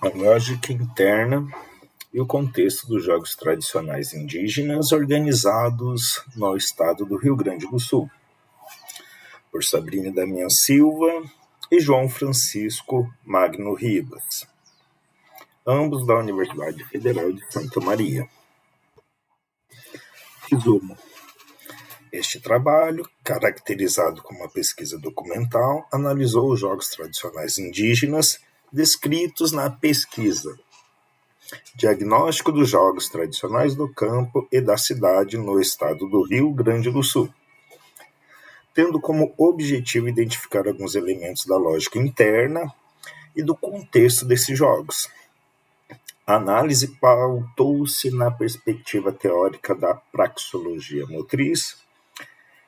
A lógica interna e o contexto dos jogos tradicionais indígenas organizados no estado do Rio Grande do Sul, por Sabrina Damião Silva e João Francisco Magno Ribas, ambos da Universidade Federal de Santa Maria. Resumo. Este trabalho, caracterizado como uma pesquisa documental, analisou os jogos tradicionais indígenas descritos na pesquisa Diagnóstico dos Jogos Tradicionais do Campo e da Cidade no Estado do Rio Grande do Sul, tendo como objetivo identificar alguns elementos da lógica interna e do contexto desses jogos. A análise pautou-se na perspectiva teórica da praxeologia motriz,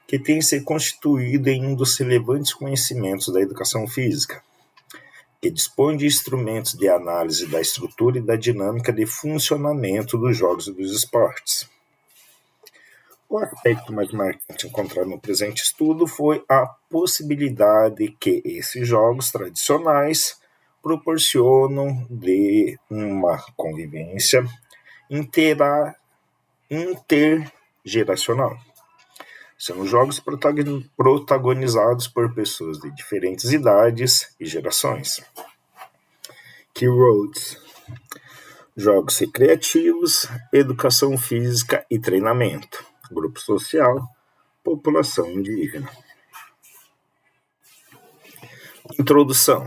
que tem se constituído em um dos relevantes conhecimentos da educação física, que dispõe de instrumentos de análise da estrutura e da dinâmica de funcionamento dos jogos e dos esportes. O aspecto mais marcante encontrado no presente estudo foi a possibilidade que esses jogos tradicionais proporcionam de uma convivência intergeracional, são jogos protagonizados por pessoas de diferentes idades e gerações. Keywords: jogos recreativos, educação física e treinamento, grupo social, população indígena. Introdução.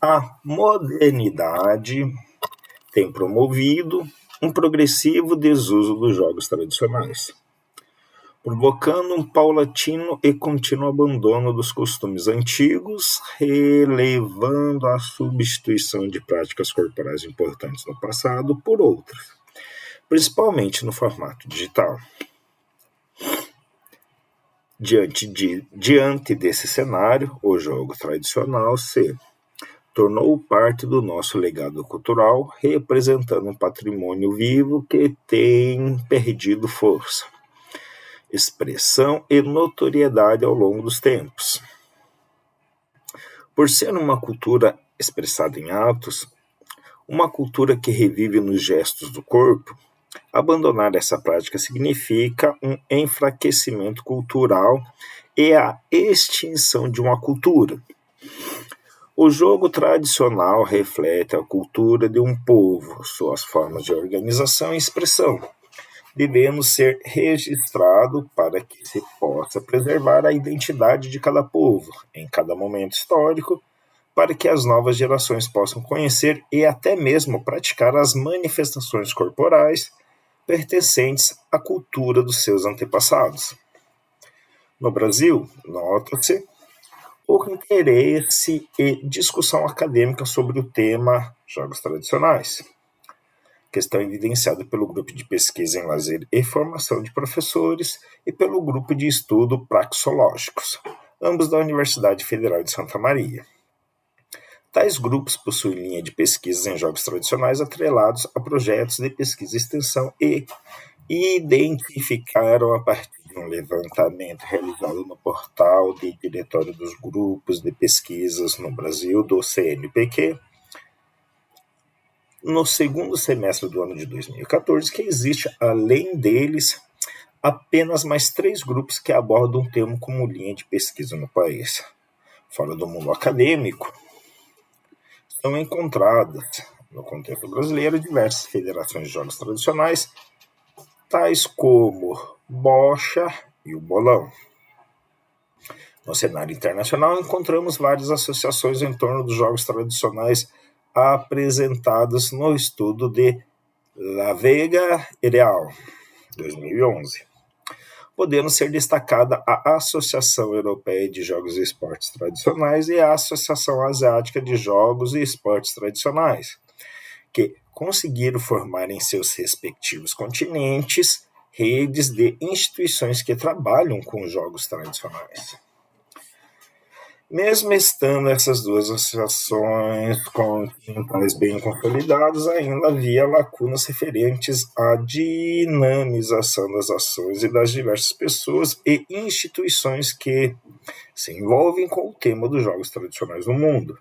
A modernidade tem promovido um progressivo desuso dos jogos tradicionais, provocando um paulatino e contínuo abandono dos costumes antigos, relevando a substituição de práticas corporais importantes no passado por outras, principalmente no formato digital. Diante desse cenário, o jogo tradicional se tornou parte do nosso legado cultural, representando um patrimônio vivo que tem perdido força, expressão e notoriedade ao longo dos tempos. Por ser uma cultura expressada em atos, uma cultura que revive nos gestos do corpo, abandonar essa prática significa um enfraquecimento cultural e a extinção de uma cultura. O jogo tradicional reflete a cultura de um povo, suas formas de organização e expressão, devendo ser registrado para que se possa preservar a identidade de cada povo, em cada momento histórico, para que as novas gerações possam conhecer e até mesmo praticar as manifestações corporais pertencentes à cultura dos seus antepassados. No Brasil, nota-se o interesse e discussão acadêmica sobre o tema jogos tradicionais, questão evidenciada pelo grupo de pesquisa em lazer e formação de professores e pelo grupo de estudo praxeológicos, ambos da Universidade Federal de Santa Maria. Tais grupos possuem linha de pesquisas em jogos tradicionais atrelados a projetos de pesquisa e extensão e identificaram, a partir de um levantamento realizado no portal de Diretório dos Grupos de Pesquisas no Brasil, do CNPq, no segundo semestre do ano de 2014, que existe, além deles, apenas mais 3 grupos que abordam o tema como linha de pesquisa no país. Fora do mundo acadêmico, são encontradas, no contexto brasileiro, diversas federações de jogos tradicionais, tais como Bocha e o Bolão. No cenário internacional, encontramos várias associações em torno dos jogos tradicionais apresentadas no estudo de La Vega et al., 2011. Podendo ser destacada a Associação Europeia de Jogos e Esportes Tradicionais e a Associação Asiática de Jogos e Esportes Tradicionais, que conseguiram formar em seus respectivos continentes redes de instituições que trabalham com jogos tradicionais. Mesmo estando essas duas associações continentais bem consolidadas, ainda havia lacunas referentes à dinamização das ações e das diversas pessoas e instituições que se envolvem com o tema dos jogos tradicionais no mundo.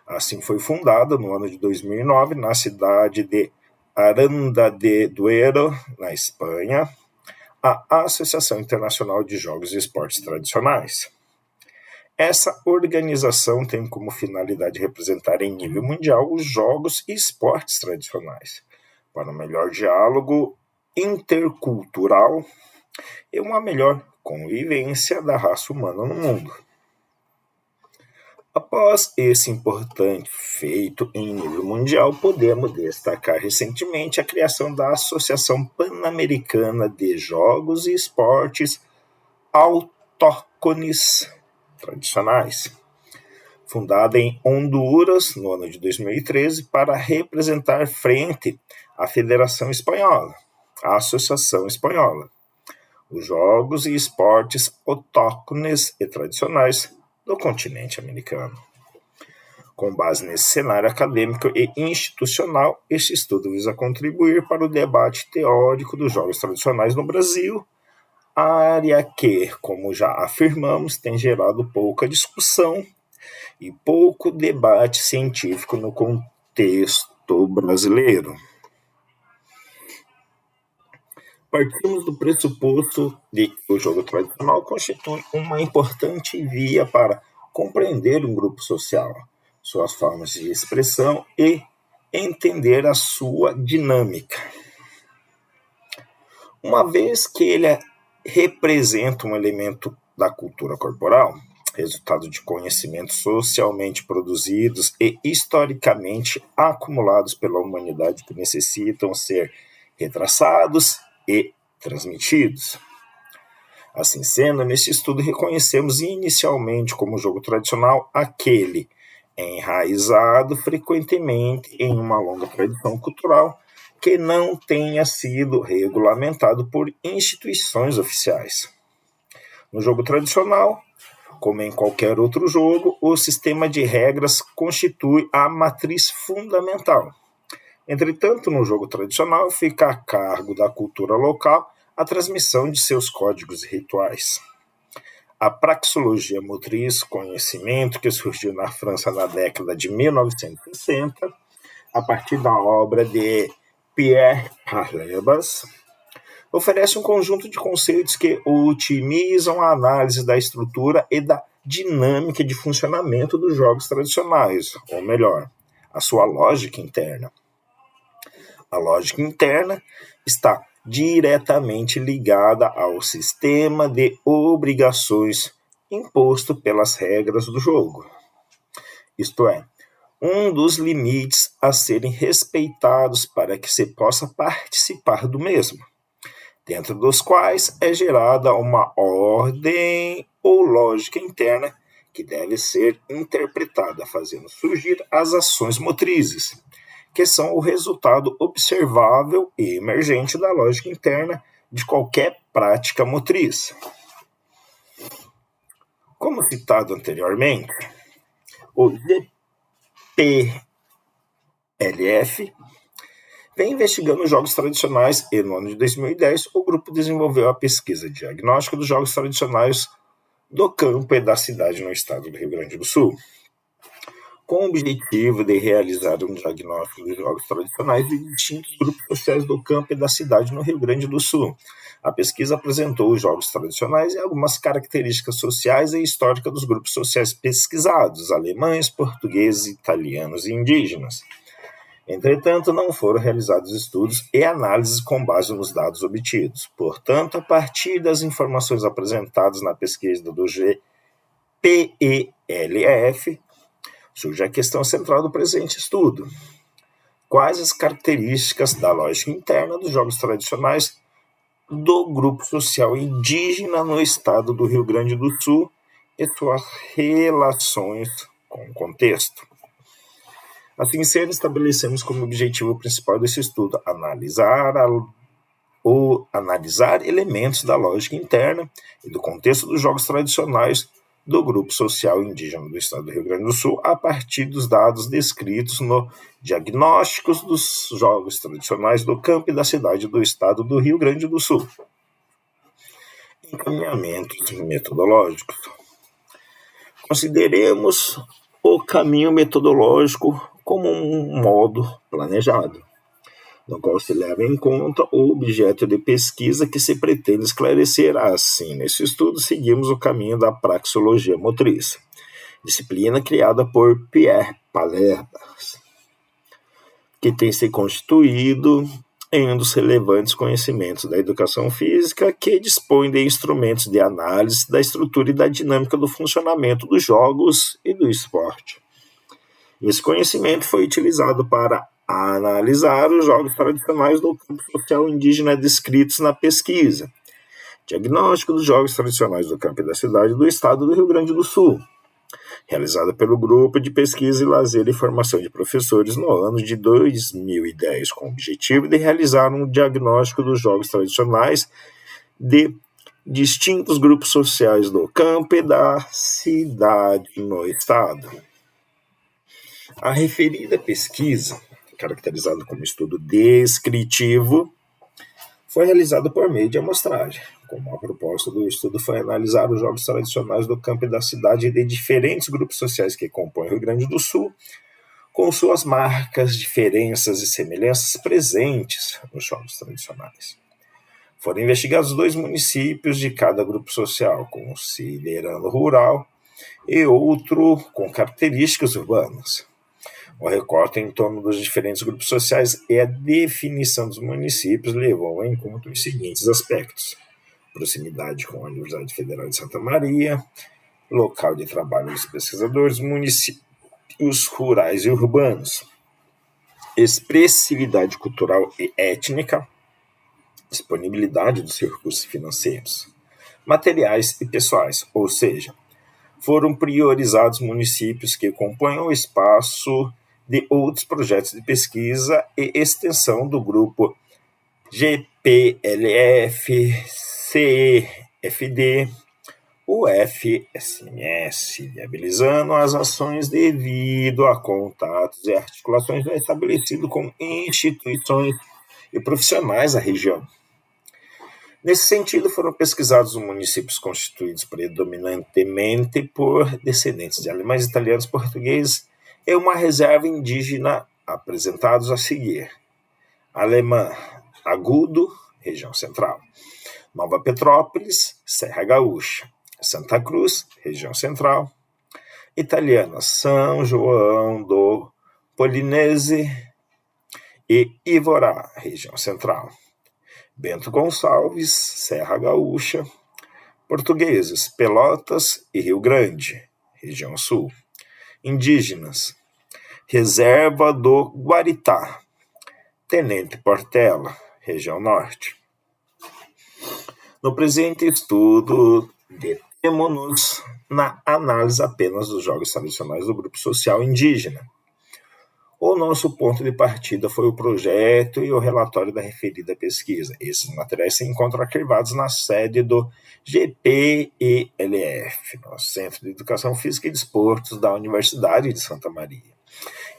Assim foi fundada, no ano de 2009, na cidade de Aranda de Duero, na Espanha, a Associação Internacional de Jogos e Esportes Tradicionais. Essa organização tem como finalidade representar em nível mundial os jogos e esportes tradicionais, para um melhor diálogo intercultural e uma melhor convivência da raça humana no mundo. Após esse importante feito em nível mundial, podemos destacar recentemente a criação da Associação Pan-Americana de Jogos e Esportes Autóctones Tradicionais, fundada em Honduras no ano de 2013 para representar frente à Federação Espanhola, a Associação Espanhola, os jogos e esportes autóctones e tradicionais do continente americano. Com base nesse cenário acadêmico e institucional, este estudo visa contribuir para o debate teórico dos jogos tradicionais no Brasil, área que, como já afirmamos, tem gerado pouca discussão e pouco debate científico no contexto brasileiro. Partimos do pressuposto de que o jogo tradicional constitui uma importante via para compreender um grupo social, suas formas de expressão e entender a sua dinâmica. Uma vez que ele representa um elemento da cultura corporal, resultado de conhecimentos socialmente produzidos e historicamente acumulados pela humanidade que necessitam ser retraçados e transmitidos. Assim sendo, nesse estudo reconhecemos inicialmente como jogo tradicional aquele enraizado frequentemente em uma longa tradição cultural que não tenha sido regulamentado por instituições oficiais. No jogo tradicional, como em qualquer outro jogo, o sistema de regras constitui a matriz fundamental. Entretanto, no jogo tradicional, fica a cargo da cultura local a transmissão de seus códigos e rituais. A praxeologia motriz, conhecimento que surgiu na França na década de 1960, a partir da obra de Pierre Parlebas, oferece um conjunto de conceitos que otimizam a análise da estrutura e da dinâmica de funcionamento dos jogos tradicionais, ou melhor, a sua lógica interna. A lógica interna está diretamente ligada ao sistema de obrigações imposto pelas regras do jogo. Isto é, um dos limites a serem respeitados para que se possa participar do mesmo, dentro dos quais é gerada uma ordem ou lógica interna que deve ser interpretada, fazendo surgir as ações motrizes, que são o resultado observável e emergente da lógica interna de qualquer prática motriz. Como citado anteriormente, o GPLF vem investigando jogos tradicionais e, no ano de 2010, o grupo desenvolveu a pesquisa diagnóstica dos jogos tradicionais do campo e da cidade no estado do Rio Grande do Sul, com o objetivo de realizar um diagnóstico dos jogos tradicionais de distintos grupos sociais do campo e da cidade no Rio Grande do Sul. A pesquisa apresentou os jogos tradicionais e algumas características sociais e históricas dos grupos sociais pesquisados, alemães, portugueses, italianos e indígenas. Entretanto, não foram realizados estudos e análises com base nos dados obtidos. Portanto, a partir das informações apresentadas na pesquisa do GPELF, surge a questão central do presente estudo. Quais as características da lógica interna dos jogos tradicionais do grupo social indígena no estado do Rio Grande do Sul e suas relações com o contexto? Assim sendo, estabelecemos como objetivo principal desse estudo analisar elementos da lógica interna e do contexto dos jogos tradicionais do grupo social indígena do estado do Rio Grande do Sul a partir dos dados descritos no Diagnósticos dos Jogos Tradicionais do Campo e da Cidade do estado do Rio Grande do Sul. Encaminhamentos metodológicos. Consideremos o caminho metodológico como um modo planejado, no qual se leva em conta o objeto de pesquisa que se pretende esclarecer. Assim, nesse estudo, seguimos o caminho da praxeologia motriz, disciplina criada por Pierre Palermas, que tem se constituído em um dos relevantes conhecimentos da educação física, que dispõe de instrumentos de análise da estrutura e da dinâmica do funcionamento dos jogos e do esporte. Esse conhecimento foi utilizado para analisar os jogos tradicionais do campo social indígena descritos na pesquisa, diagnóstico dos jogos tradicionais do campo e da cidade do estado do Rio Grande do Sul, realizada pelo Grupo de Pesquisa e Lazer e Formação de Professores no ano de 2010, com o objetivo de realizar um diagnóstico dos jogos tradicionais de distintos grupos sociais do campo e da cidade no estado. A referida pesquisa, caracterizada como estudo descritivo, foi realizada por meio de amostragem. Como a proposta do estudo foi analisar os jogos tradicionais do campo e da cidade de diferentes grupos sociais que compõem o Rio Grande do Sul, com suas marcas, diferenças e semelhanças presentes nos jogos tradicionais. Foram investigados 2 municípios de cada grupo social, considerando rural, e outro com características urbanas. O recorte em torno dos diferentes grupos sociais e a definição dos municípios levou em conta os seguintes aspectos: proximidade com a Universidade Federal de Santa Maria, local de trabalho dos pesquisadores, municípios rurais e urbanos, expressividade cultural e étnica, disponibilidade dos recursos financeiros, materiais e pessoais, ou seja, foram priorizados municípios que compõem o espaço de outros projetos de pesquisa e extensão do grupo GPLF, CEFD, UFSMS, viabilizando as ações devido a contatos e articulações já estabelecidos com instituições e profissionais da região. Nesse sentido, foram pesquisados os municípios constituídos predominantemente por descendentes de alemães, italianos, portugueses e uma reserva indígena, apresentados a seguir: Alemã Agudo, região central; Nova Petrópolis, Serra Gaúcha; Santa Cruz, região central; Italiana, São João do Polinese e Ivorá, região central; Bento Gonçalves, Serra Gaúcha; portugueses, Pelotas e Rio Grande, região sul; indígenas, Reserva do Guaritá, Tenente Portela, região norte. No presente estudo, detemos-nos na análise apenas dos jogos tradicionais do grupo social indígena. O nosso ponto de partida foi o projeto e o relatório da referida pesquisa. Esses materiais se encontram arquivados na sede do GPELF, no Centro de Educação Física e Desportos da Universidade de Santa Maria,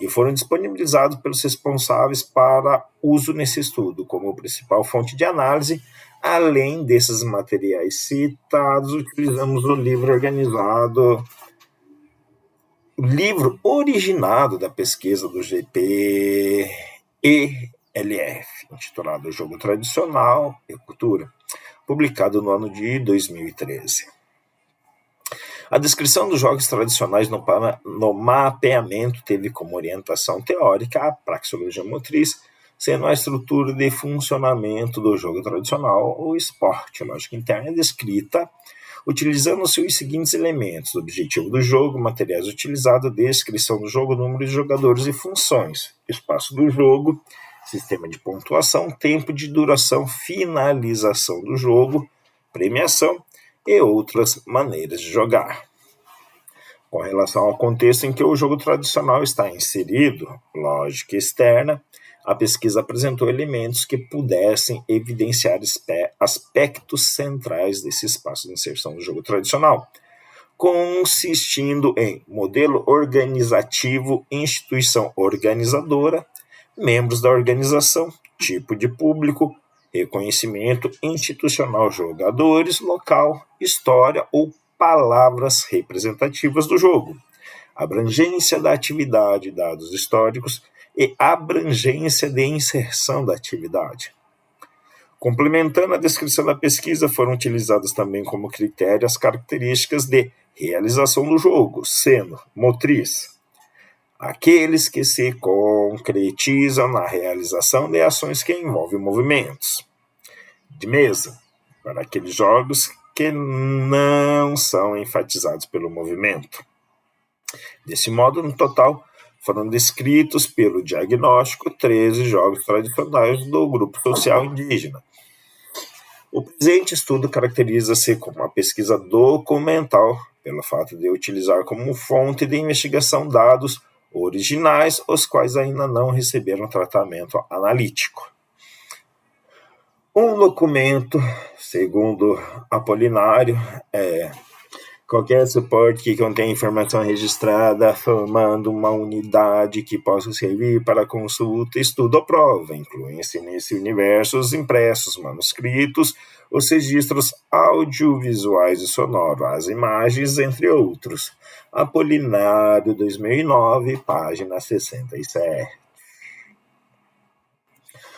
e foram disponibilizados pelos responsáveis para uso nesse estudo, como principal fonte de análise. Além desses materiais citados, utilizamos o livro originado da pesquisa do GPELF, intitulado Jogo Tradicional e Cultura, publicado no ano de 2013. A descrição dos jogos tradicionais no mapeamento teve como orientação teórica a praxeologia motriz, sendo a estrutura de funcionamento do jogo tradicional ou esporte. A lógica interna é descrita utilizando-se os seguintes elementos: objetivo do jogo, materiais utilizados, descrição do jogo, número de jogadores e funções, espaço do jogo, sistema de pontuação, tempo de duração, finalização do jogo, premiação e outras maneiras de jogar. Com relação ao contexto em que o jogo tradicional está inserido, lógica externa, a pesquisa apresentou elementos que pudessem evidenciar aspectos centrais desse espaço de inserção do jogo tradicional, consistindo em modelo organizativo, instituição organizadora, membros da organização, tipo de público, reconhecimento institucional, jogadores, local, história ou palavras representativas do jogo, abrangência da atividade, dados históricos e abrangência de inserção da atividade. Complementando a descrição da pesquisa, foram utilizadas também como critério as características de realização do jogo, sendo motriz, aqueles que se concretizam na realização de ações que envolvem movimentos, de mesa, para aqueles jogos que não são enfatizados pelo movimento. Desse modo, no total, foram descritos pelo diagnóstico 13 jogos tradicionais do grupo social indígena. O presente estudo caracteriza-se como uma pesquisa documental, pelo fato de utilizar como fonte de investigação dados originais, os quais ainda não receberam tratamento analítico. Um documento, segundo Apolinário, qualquer suporte que contenha informação registrada formando uma unidade que possa servir para consulta, estudo ou prova. Incluem-se nesse universo os impressos, manuscritos, os registros audiovisuais e sonoros, as imagens, entre outros. Apolinário, 2009, página 67.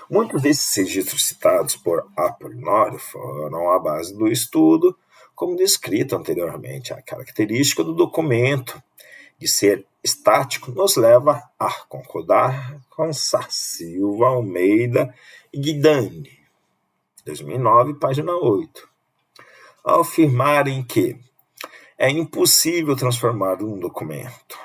Muitos desses registros citados por Apolinário foram a base do estudo, como descrito anteriormente. A característica do documento de ser estático nos leva a concordar com Sá Silva, Almeida e Guidani, 2009, página 8, ao afirmarem que é impossível transformar um documento.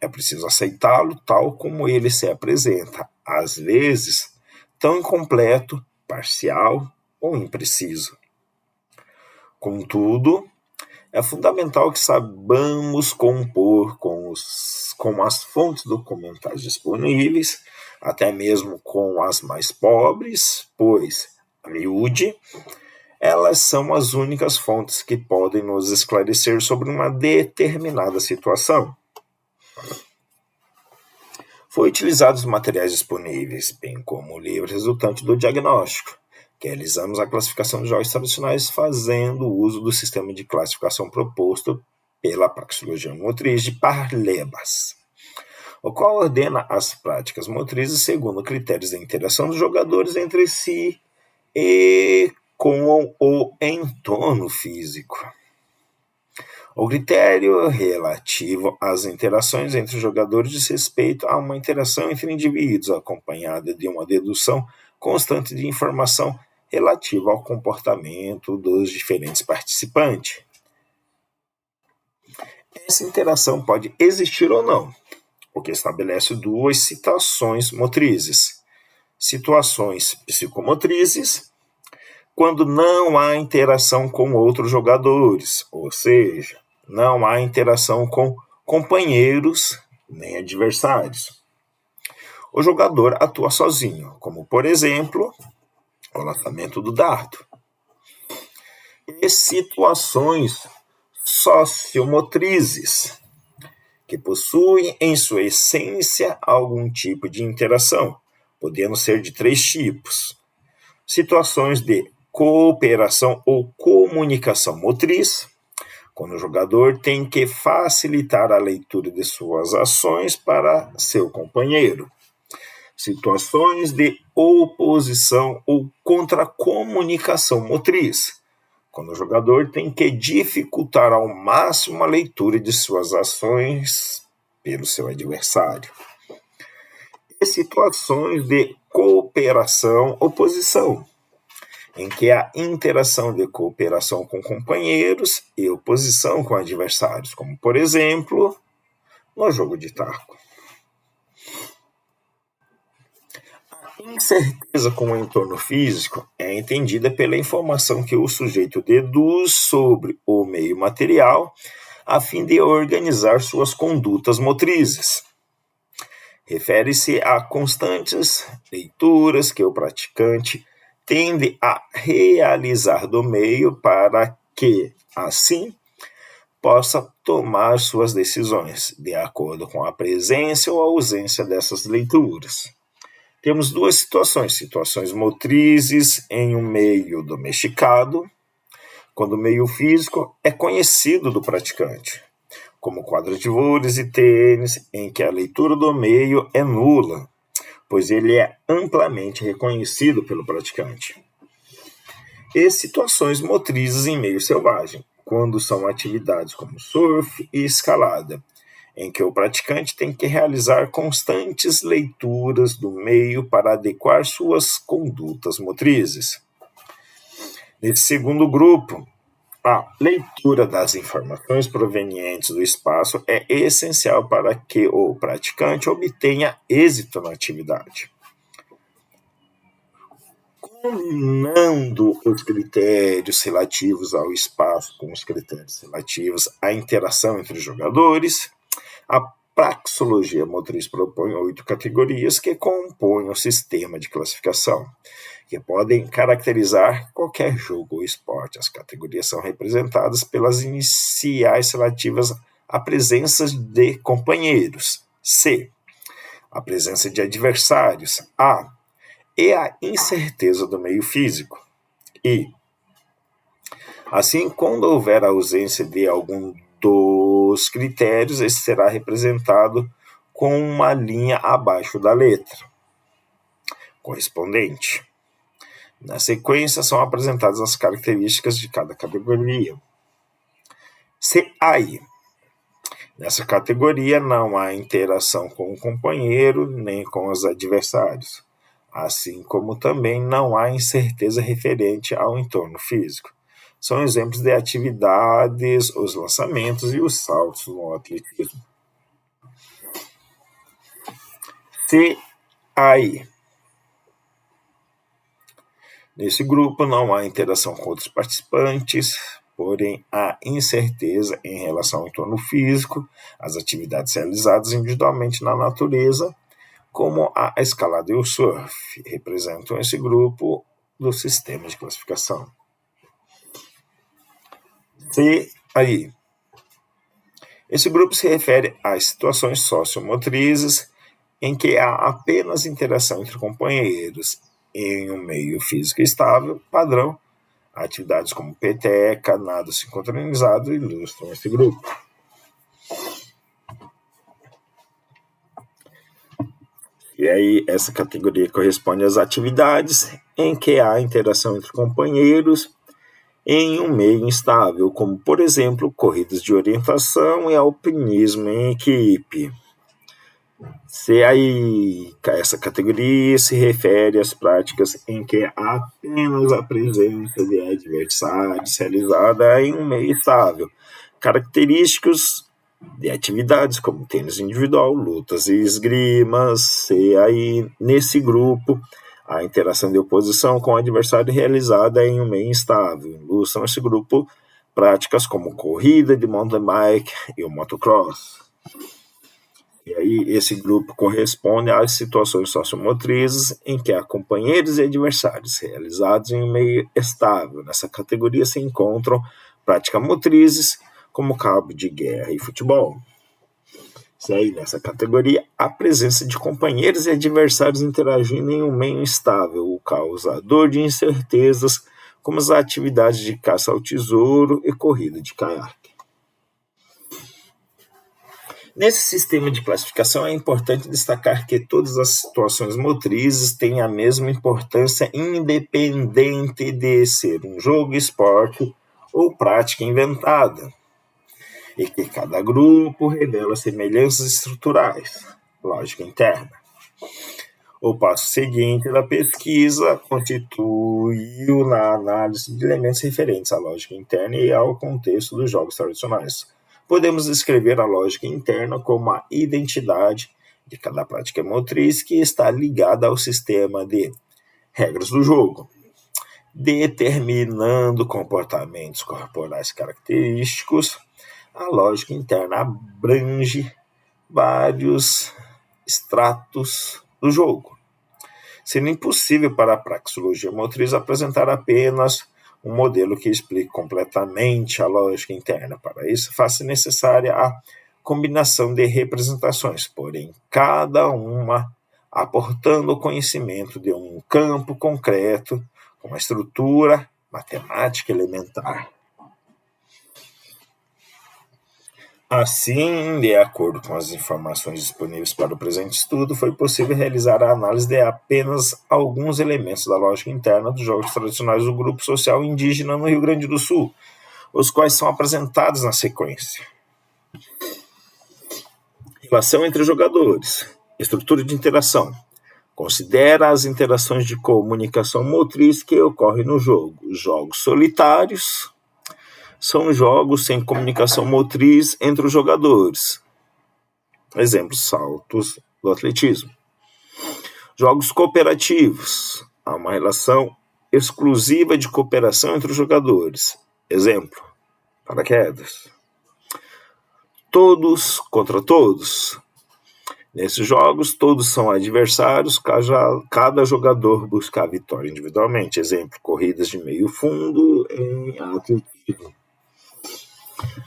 É preciso aceitá-lo tal como ele se apresenta, às vezes tão incompleto, parcial ou impreciso. Contudo, é fundamental que saibamos compor com as fontes documentais disponíveis, até mesmo com as mais pobres, pois, a miúde, elas são as únicas fontes que podem nos esclarecer sobre uma determinada situação. Foi utilizados os materiais disponíveis, bem como o livro resultante do diagnóstico, que realizamos a classificação de jogos tradicionais fazendo uso do sistema de classificação proposto pela praxeologia motriz de Parlebas, o qual ordena as práticas motrizes segundo critérios de interação dos jogadores entre si e com o entorno físico. O critério relativo às interações entre os jogadores diz respeito a uma interação entre indivíduos, acompanhada de uma dedução constante de informação relativa ao comportamento dos diferentes participantes. Essa interação pode existir ou não, o que estabelece duas situações motrizes. Situações psicomotrizes, quando não há interação com outros jogadores, ou seja, não há interação com companheiros nem adversários. O jogador atua sozinho, como, por exemplo, o lançamento do dardo. E situações sociomotrizes, que possuem em sua essência algum tipo de interação, podendo ser de 3 tipos. Situações de cooperação ou comunicação motriz, quando o jogador tem que facilitar a leitura de suas ações para seu companheiro. Situações de oposição ou contracomunicação motriz, quando o jogador tem que dificultar ao máximo a leitura de suas ações pelo seu adversário. E situações de cooperação-oposição, em que há interação de cooperação com companheiros e oposição com adversários, como, por exemplo, no jogo de taco. A incerteza com o entorno físico é entendida pela informação que o sujeito deduz sobre o meio material a fim de organizar suas condutas motrizes. Refere-se a constantes leituras que o praticante tende a realizar do meio para que, assim, possa tomar suas decisões, de acordo com a presença ou ausência dessas leituras. Temos duas situações motrizes em um meio domesticado, quando o meio físico é conhecido do praticante, como quadra de vôlei e tênis, em que a leitura do meio é nula, pois ele é amplamente reconhecido pelo praticante. E situações motrizes em meio selvagem, quando são atividades como surf e escalada, em que o praticante tem que realizar constantes leituras do meio para adequar suas condutas motrizes. Nesse segundo grupo, a leitura das informações provenientes do espaço é essencial para que o praticante obtenha êxito na atividade. Combinando os critérios relativos ao espaço com os critérios relativos à interação entre os jogadores, a praxeologia motriz propõe 8 categorias que compõem o sistema de classificação, que podem caracterizar qualquer jogo ou esporte. As categorias são representadas pelas iniciais relativas à presença de companheiros, C, a presença de adversários, A, e a incerteza do meio físico, I. Assim, quando houver ausência de algum dos critérios, esse será representado com uma linha abaixo da letra correspondente. Na sequência, são apresentadas as características de cada categoria. CAI. Nessa categoria não há interação com o companheiro nem com os adversários, assim como também não há incerteza referente ao entorno físico. São exemplos de atividades, os lançamentos e os saltos no atletismo. CAI. Nesse grupo não há interação com outros participantes, porém há incerteza em relação ao entorno físico, as atividades realizadas individualmente na natureza, como a escalada e o surf, representam esse grupo do sistema de classificação. CAI. Esse grupo se refere às situações sociomotrizes em que há apenas interação entre companheiros em um meio físico estável, padrão. Atividades como peteca, nado sincronizado ilustram esse grupo. E aí, essa categoria corresponde às atividades em que há interação entre companheiros em um meio instável, como, por exemplo, corridas de orientação e alpinismo em equipe. Essa categoria se refere às práticas em que há apenas a presença de adversários realizada em um meio estável. Características de atividades como tênis individual, lutas e esgrimas. Nesse grupo, a interação de oposição com o adversário realizada em um meio instável. Ilustram esse grupo práticas como corrida de mountain bike e o motocross. E aí, esse grupo corresponde às situações sociomotrizes em que há companheiros e adversários realizados em um meio estável. Nessa categoria se encontram práticas motrizes, como cabo de guerra e futebol. E aí, nessa categoria, a presença de companheiros e adversários interagindo em um meio instável, o causador de incertezas, como as atividades de caça ao tesouro e corrida de caiaque. Nesse sistema de classificação, é importante destacar que todas as situações motrizes têm a mesma importância, independente de ser um jogo, esporte ou prática inventada, e que cada grupo revela semelhanças estruturais, lógica interna. O passo seguinte da pesquisa constituiu na análise de elementos referentes à lógica interna e ao contexto dos jogos tradicionais. Podemos descrever a lógica interna como a identidade de cada prática motriz que está ligada ao sistema de regras do jogo, determinando comportamentos corporais característicos. A lógica interna abrange vários estratos do jogo, sendo impossível para a praxeologia motriz apresentar apenas um modelo que explique completamente a lógica interna. Para isso, faz-se necessária a combinação de representações, porém, cada uma aportando o conhecimento de um campo concreto, com uma estrutura matemática elementar. Assim, de acordo com as informações disponíveis para o presente estudo, foi possível realizar a análise de apenas alguns elementos da lógica interna dos jogos tradicionais do grupo social indígena no Rio Grande do Sul, os quais são apresentados na sequência. Relação entre jogadores. Estrutura de interação. Considera as interações de comunicação motriz que ocorrem no jogo. Jogos solitários são jogos sem comunicação motriz entre os jogadores. Exemplo, saltos do atletismo. Jogos cooperativos. Há uma relação exclusiva de cooperação entre os jogadores. Exemplo, paraquedas. Todos contra todos. Nesses jogos, todos são adversários, cada jogador busca a vitória individualmente. Exemplo, corridas de meio fundo em atletismo.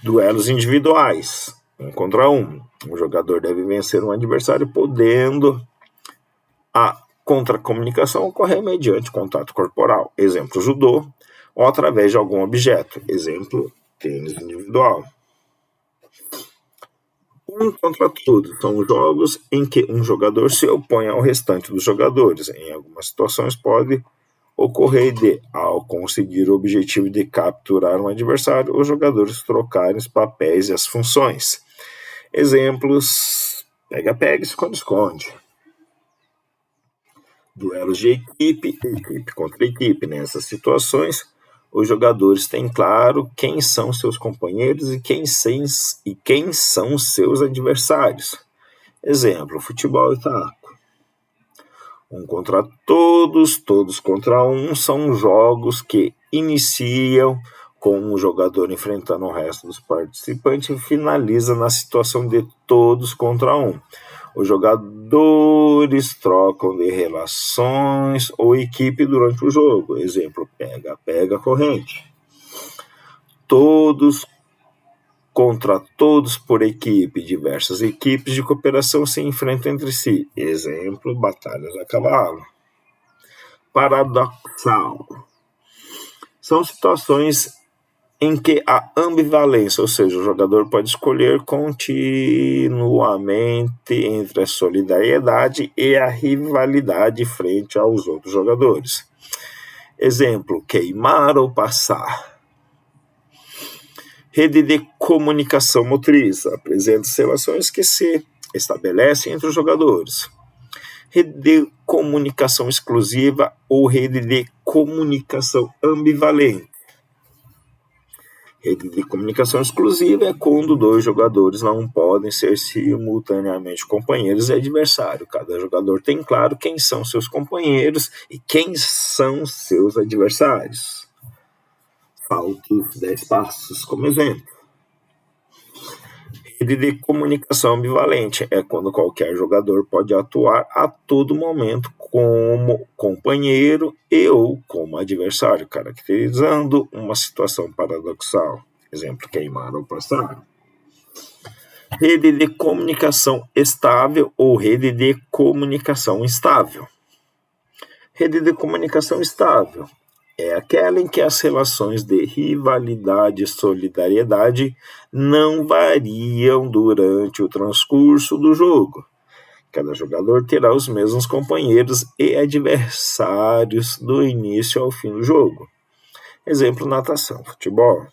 Duelos individuais, 1 contra 1. O jogador deve vencer um adversário, podendo a contra-comunicação ocorrer mediante contato corporal. Exemplo, judô, ou através de algum objeto. Exemplo, tênis individual. 1 contra todos são jogos em que um jogador se opõe ao restante dos jogadores. Em algumas situações pode ocorrer de, ao conseguir o objetivo de capturar um adversário, os jogadores trocarem os papéis e as funções. Exemplos, pega-pega e esconde-esconde. Duelos de equipe contra equipe. Nessas situações, os jogadores têm claro quem são seus companheiros e quem são seus adversários. Exemplo, futebol e taco. 1 contra todos, todos contra 1 são jogos que iniciam com um jogador enfrentando o resto dos participantes e finaliza na situação de todos contra 1. Os jogadores trocam de relações ou equipe durante o jogo. Exemplo, pega-pega corrente. Todos contra todos por equipe. Diversas equipes de cooperação se enfrentam entre si. Exemplo, batalhas a cavalo. Paradoxal. São situações em que a ambivalência, ou seja, o jogador pode escolher continuamente entre a solidariedade e a rivalidade frente aos outros jogadores. Exemplo, queimar ou passar. Rede de comunicação motriz apresenta relações que se estabelecem entre os jogadores. Rede de comunicação exclusiva ou rede de comunicação ambivalente. Rede de comunicação exclusiva é quando 2 jogadores não podem ser simultaneamente companheiros e adversários. Cada jogador tem claro quem são seus companheiros e quem são seus adversários. Saltos 10 passos como exemplo. Rede de comunicação ambivalente é quando qualquer jogador pode atuar a todo momento como companheiro e ou como adversário, caracterizando uma situação paradoxal. Exemplo, queimar ou passar. Rede de comunicação estável ou rede de comunicação instável. Rede de comunicação estável é aquela em que as relações de rivalidade e solidariedade não variam durante o transcurso do jogo. Cada jogador terá os mesmos companheiros e adversários do início ao fim do jogo. Exemplo, natação, futebol.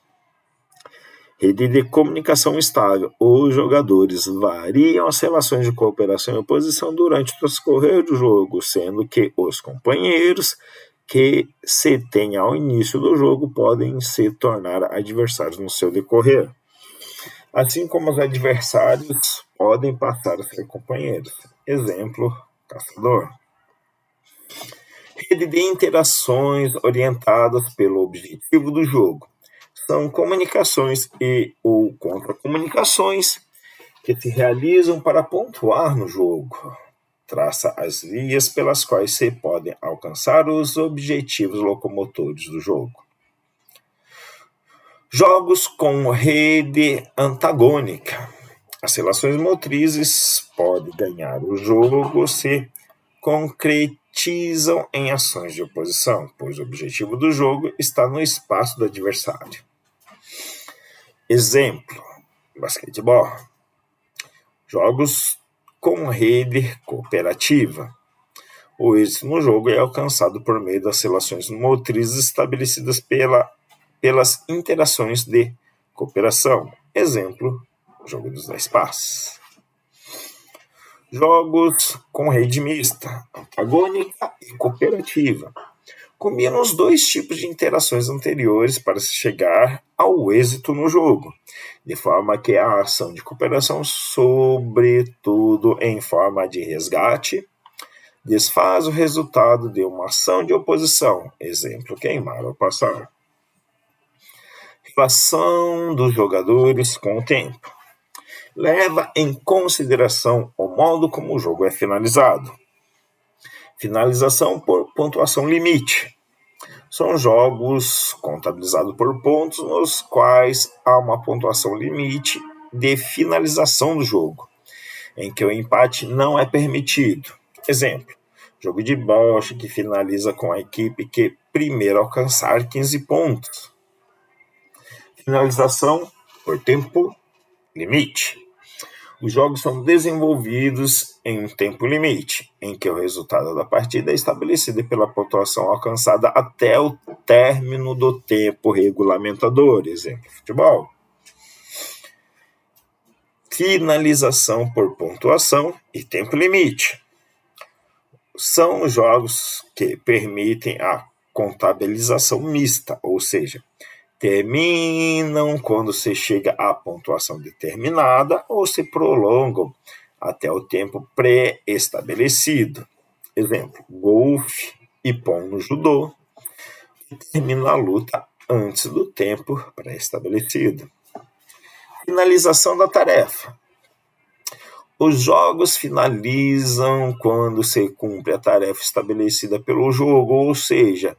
Rede de comunicação estável. Os jogadores variam as relações de cooperação e oposição durante o transcorrer do jogo, sendo que os companheiros que se tem ao início do jogo podem se tornar adversários no seu decorrer, assim como os adversários podem passar a ser companheiros. Exemplo, caçador. Rede de interações orientadas pelo objetivo do jogo. São comunicações e ou contra-comunicações que se realizam para pontuar no jogo. Traça as vias pelas quais se podem alcançar os objetivos locomotores do jogo. Jogos com rede antagônica. As relações motrizes podem ganhar o jogo se concretizam em ações de oposição, pois o objetivo do jogo está no espaço do adversário. Exemplo, basquetebol. Jogos com rede cooperativa. O êxito no jogo é alcançado por meio das relações motrizes estabelecidas pelas interações de cooperação. Exemplo, jogo dos 10 passos. Jogos com rede mista, antagônica e cooperativa. Combinam os dois tipos de interações anteriores para se chegar ao êxito no jogo, de forma que a ação de cooperação, sobretudo em forma de resgate, desfaz o resultado de uma ação de oposição, exemplo, queimar ou passar. Relação dos jogadores com o tempo. Leva em consideração o modo como o jogo é finalizado. Finalização por pontuação limite. São jogos contabilizados por pontos nos quais há uma pontuação limite de finalização do jogo, em que o empate não é permitido. Exemplo, jogo de bocha que finaliza com a equipe que primeiro alcançar 15 pontos. Finalização por tempo limite. Os jogos são desenvolvidos em um tempo limite, em que o resultado da partida é estabelecido pela pontuação alcançada até o término do tempo regulamentador, exemplo, futebol. Finalização por pontuação e tempo limite. São jogos que permitem a contabilização mista, ou seja, terminam quando se chega à pontuação determinada ou se prolongam até o tempo pré-estabelecido. Exemplo, golfe e pon no judô, que termina a luta antes do tempo pré-estabelecido. Finalização da tarefa. Os jogos finalizam quando se cumpre a tarefa estabelecida pelo jogo, ou seja,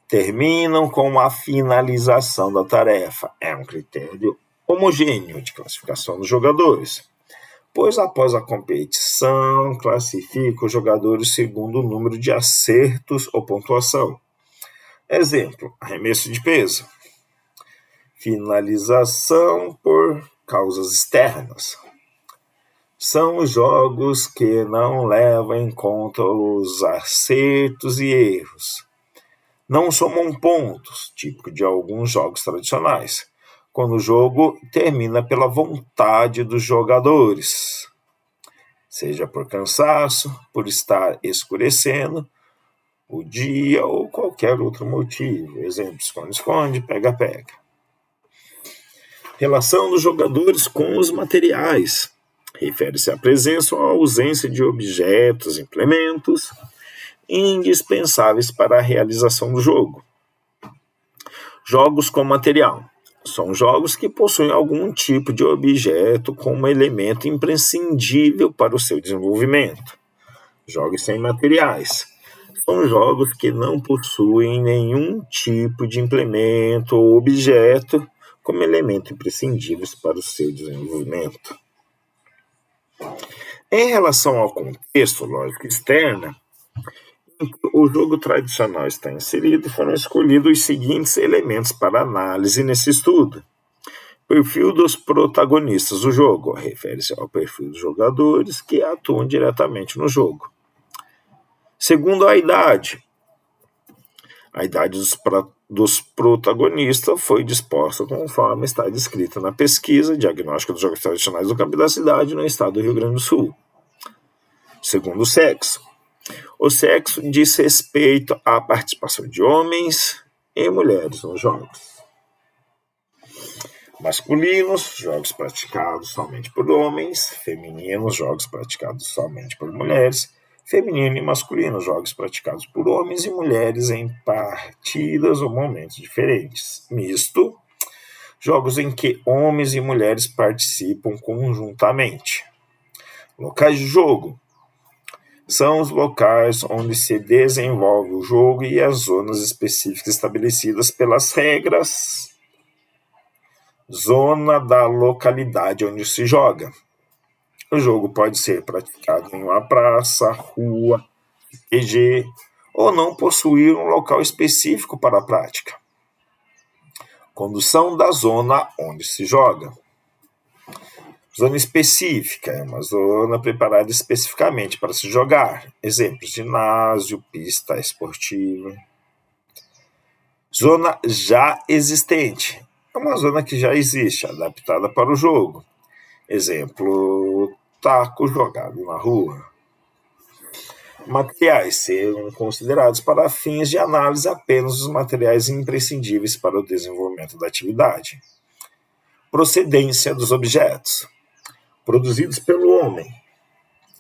terminam com a finalização da tarefa. É um critério homogêneo de classificação dos jogadores, pois após a competição classifica os jogadores segundo o número de acertos ou pontuação. Exemplo, arremesso de peso. Finalização por causas externas. São jogos que não levam em conta os acertos e erros. Não somam pontos, típico de alguns jogos tradicionais, quando o jogo termina pela vontade dos jogadores, seja por cansaço, por estar escurecendo o dia ou qualquer outro motivo. Exemplo, esconde-esconde, pega-pega. Relação dos jogadores com os materiais. Refere-se à presença ou à ausência de objetos, implementos indispensáveis para a realização do jogo. Jogos com material. São jogos que possuem algum tipo de objeto como elemento imprescindível para o seu desenvolvimento. Jogos sem materiais. São jogos que não possuem nenhum tipo de implemento ou objeto como elemento imprescindível para o seu desenvolvimento. Em relação ao contexto, lógica externa, em que o jogo tradicional está inserido, foram escolhidos os seguintes elementos para análise nesse estudo. Perfil dos protagonistas do jogo, refere-se ao perfil dos jogadores que atuam diretamente no jogo. Segundo, a idade dos protagonistas foi disposta conforme está descrita na pesquisa Diagnóstico dos Jogos Tradicionais do Campo da Cidade no estado do Rio Grande do Sul. Segundo, o sexo. O sexo diz respeito à participação de homens e mulheres nos jogos. Masculinos, jogos praticados somente por homens. Femininos, jogos praticados somente por mulheres. Feminino e masculino, jogos praticados por homens e mulheres em partidas ou momentos diferentes. Misto, jogos em que homens e mulheres participam conjuntamente. Locais de jogo. São os locais onde se desenvolve o jogo e as zonas específicas estabelecidas pelas regras. Zona da localidade onde se joga. O jogo pode ser praticado em uma praça, rua, EG, ou não possuir um local específico para a prática. Condução da zona onde se joga. Zona específica é uma zona preparada especificamente para se jogar. Exemplos: ginásio, pista esportiva. Zona já existente é uma zona que já existe, adaptada para o jogo. Exemplo: taco jogado na rua. Materiais serão considerados para fins de análise apenas os materiais imprescindíveis para o desenvolvimento da atividade. Procedência dos objetos. Produzidos pelo homem.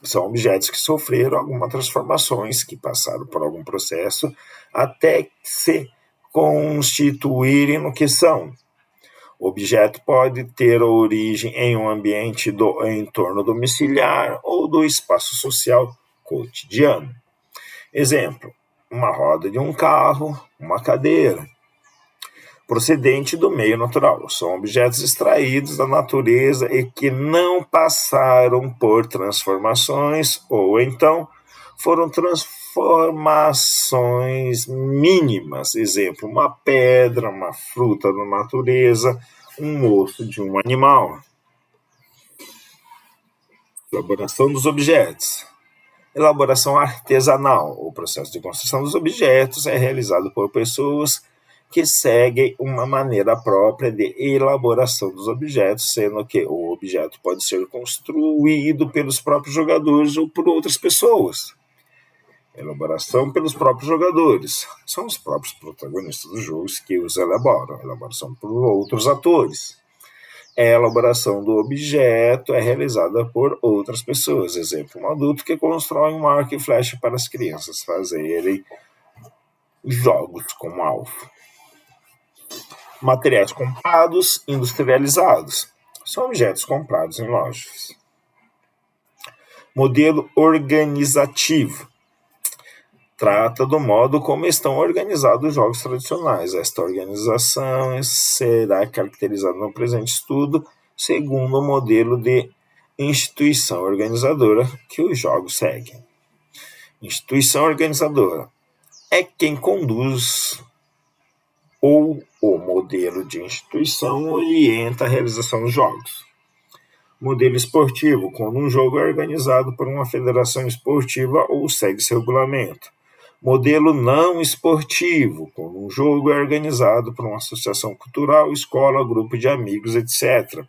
São objetos que sofreram algumas transformações, que passaram por algum processo até se constituírem no que são. O objeto pode ter origem em um ambiente do entorno domiciliar ou do espaço social cotidiano. Exemplo: uma roda de um carro, uma cadeira. Procedente do meio natural. São objetos extraídos da natureza e que não passaram por transformações ou então foram transformações mínimas. Exemplo: uma pedra, uma fruta da natureza, um osso de um animal. Elaboração dos objetos. Elaboração artesanal. O processo de construção dos objetos é realizado por pessoas que seguem uma maneira própria de elaboração dos objetos, sendo que o objeto pode ser construído pelos próprios jogadores ou por outras pessoas. Elaboração pelos próprios jogadores. São os próprios protagonistas dos jogos que os elaboram. Elaboração por outros atores. A elaboração do objeto é realizada por outras pessoas. Exemplo: um adulto que constrói um arco e flecha para as crianças fazerem jogos como alvo. Materiais comprados, industrializados. São objetos comprados em lojas. Modelo organizativo. Trata do modo como estão organizados os jogos tradicionais. Esta organização será caracterizada no presente estudo segundo o modelo de instituição organizadora que os jogos seguem. Instituição organizadora é quem conduz ou o modelo de instituição orienta a realização dos jogos. Modelo esportivo, quando um jogo é organizado por uma federação esportiva ou segue seu regulamento. Modelo não esportivo, quando um jogo é organizado por uma associação cultural, escola, grupo de amigos, etc.,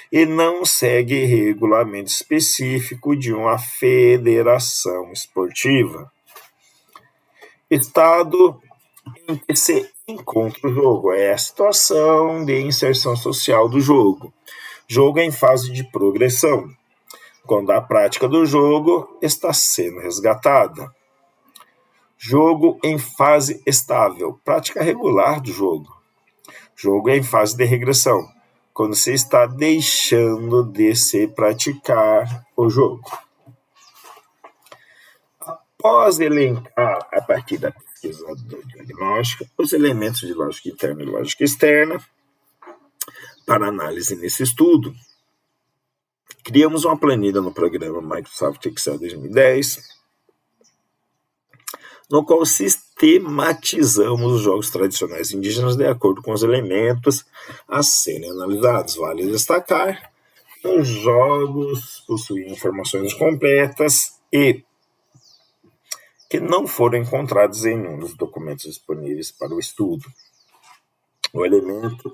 e não segue regulamento específico de uma federação esportiva. Estado em que se encontra o jogo é a situação de inserção social do jogo. Jogo em fase de progressão, quando a prática do jogo está sendo resgatada. Jogo em fase estável, prática regular do jogo. Jogo em fase de regressão, quando se está deixando de se praticar o jogo. Após elencar, a partir da pesquisa do diagnóstico, os elementos de lógica interna e lógica externa para análise nesse estudo, criamos uma planilha no programa Microsoft Excel 2010, no qual sistematizamos os jogos tradicionais indígenas de acordo com os elementos a serem analisados. Vale destacar que os jogos possuem informações completas e que não foram encontrados em nenhum dos documentos disponíveis para o estudo. O elemento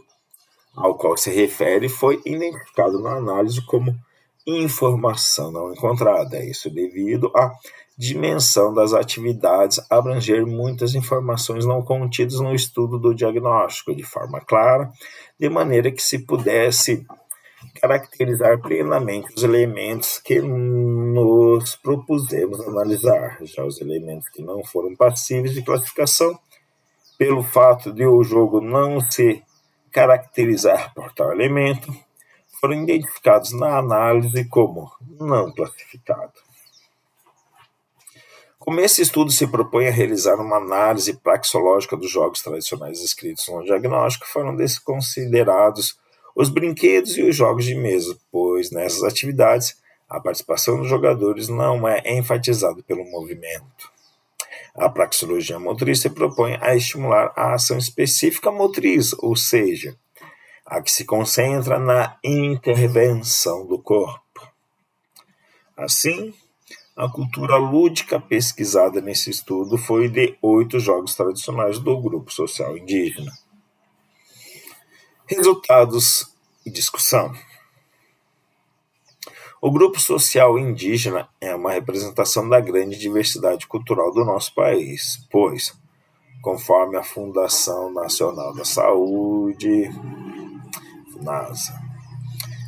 ao qual se refere foi identificado na análise como informação não encontrada. Isso devido à dimensão das atividades abranger muitas informações não contidas no estudo do diagnóstico de forma clara, de maneira que se pudesse caracterizar plenamente os elementos que nos propusemos analisar. Já os elementos que não foram passíveis de classificação, pelo fato de o jogo não se caracterizar por tal elemento, foram identificados na análise como não classificado. Como esse estudo se propõe a realizar uma análise praxeológica dos jogos tradicionais escritos no diagnóstico, foram desconsiderados os brinquedos e os jogos de mesa, pois nessas atividades a participação dos jogadores não é enfatizada pelo movimento. A praxeologia motriz se propõe a estimular a ação específica motriz, ou seja, a que se concentra na intervenção do corpo. Assim, a cultura lúdica pesquisada nesse estudo foi de 8 jogos tradicionais do grupo social indígena. Resultados e discussão. O grupo social indígena é uma representação da grande diversidade cultural do nosso país, pois, conforme a Fundação Nacional da Saúde, FUNASA,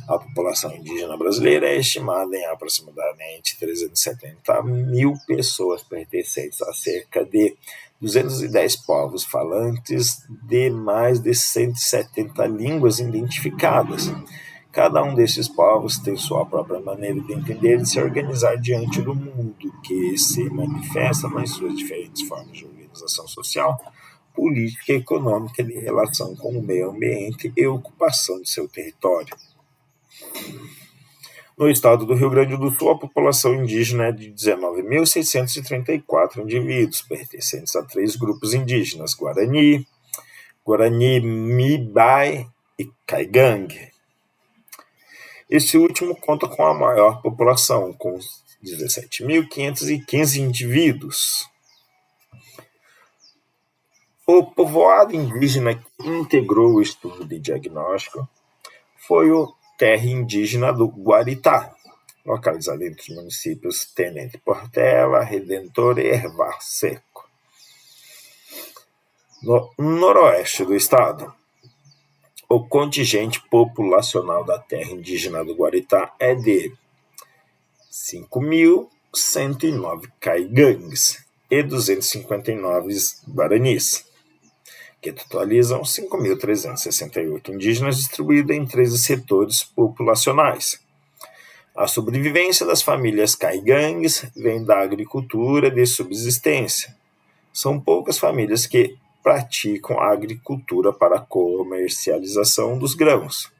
a população indígena brasileira é estimada em aproximadamente 370 mil pessoas, pertencentes a cerca de 210 povos falantes de mais de 170 línguas identificadas. Cada um desses povos tem sua própria maneira de entender e de se organizar diante do mundo, que se manifesta nas suas diferentes formas de organização social, política e econômica, de relação com o meio ambiente e ocupação de seu território. No estado do Rio Grande do Sul, a população indígena é de 19.634 indivíduos, pertencentes a 3 grupos indígenas: Guarani, Guarani Mibai e Caigangue. Este último conta com a maior população, com 17.515 indivíduos. O povoado indígena que integrou o estudo de diagnóstico foi o terra indígena do Guaritá, localizado entre os municípios Tenente Portela, Redentor e Ervar Seco, no noroeste do estado. O contingente populacional da terra indígena do Guaritá é de 5.109 caigangues e 259 guaranis, que totalizam 5.368 indígenas distribuídos em 13 setores populacionais. A sobrevivência das famílias caigangues vem da agricultura de subsistência. São poucas famílias que praticam a agricultura para a comercialização dos grãos.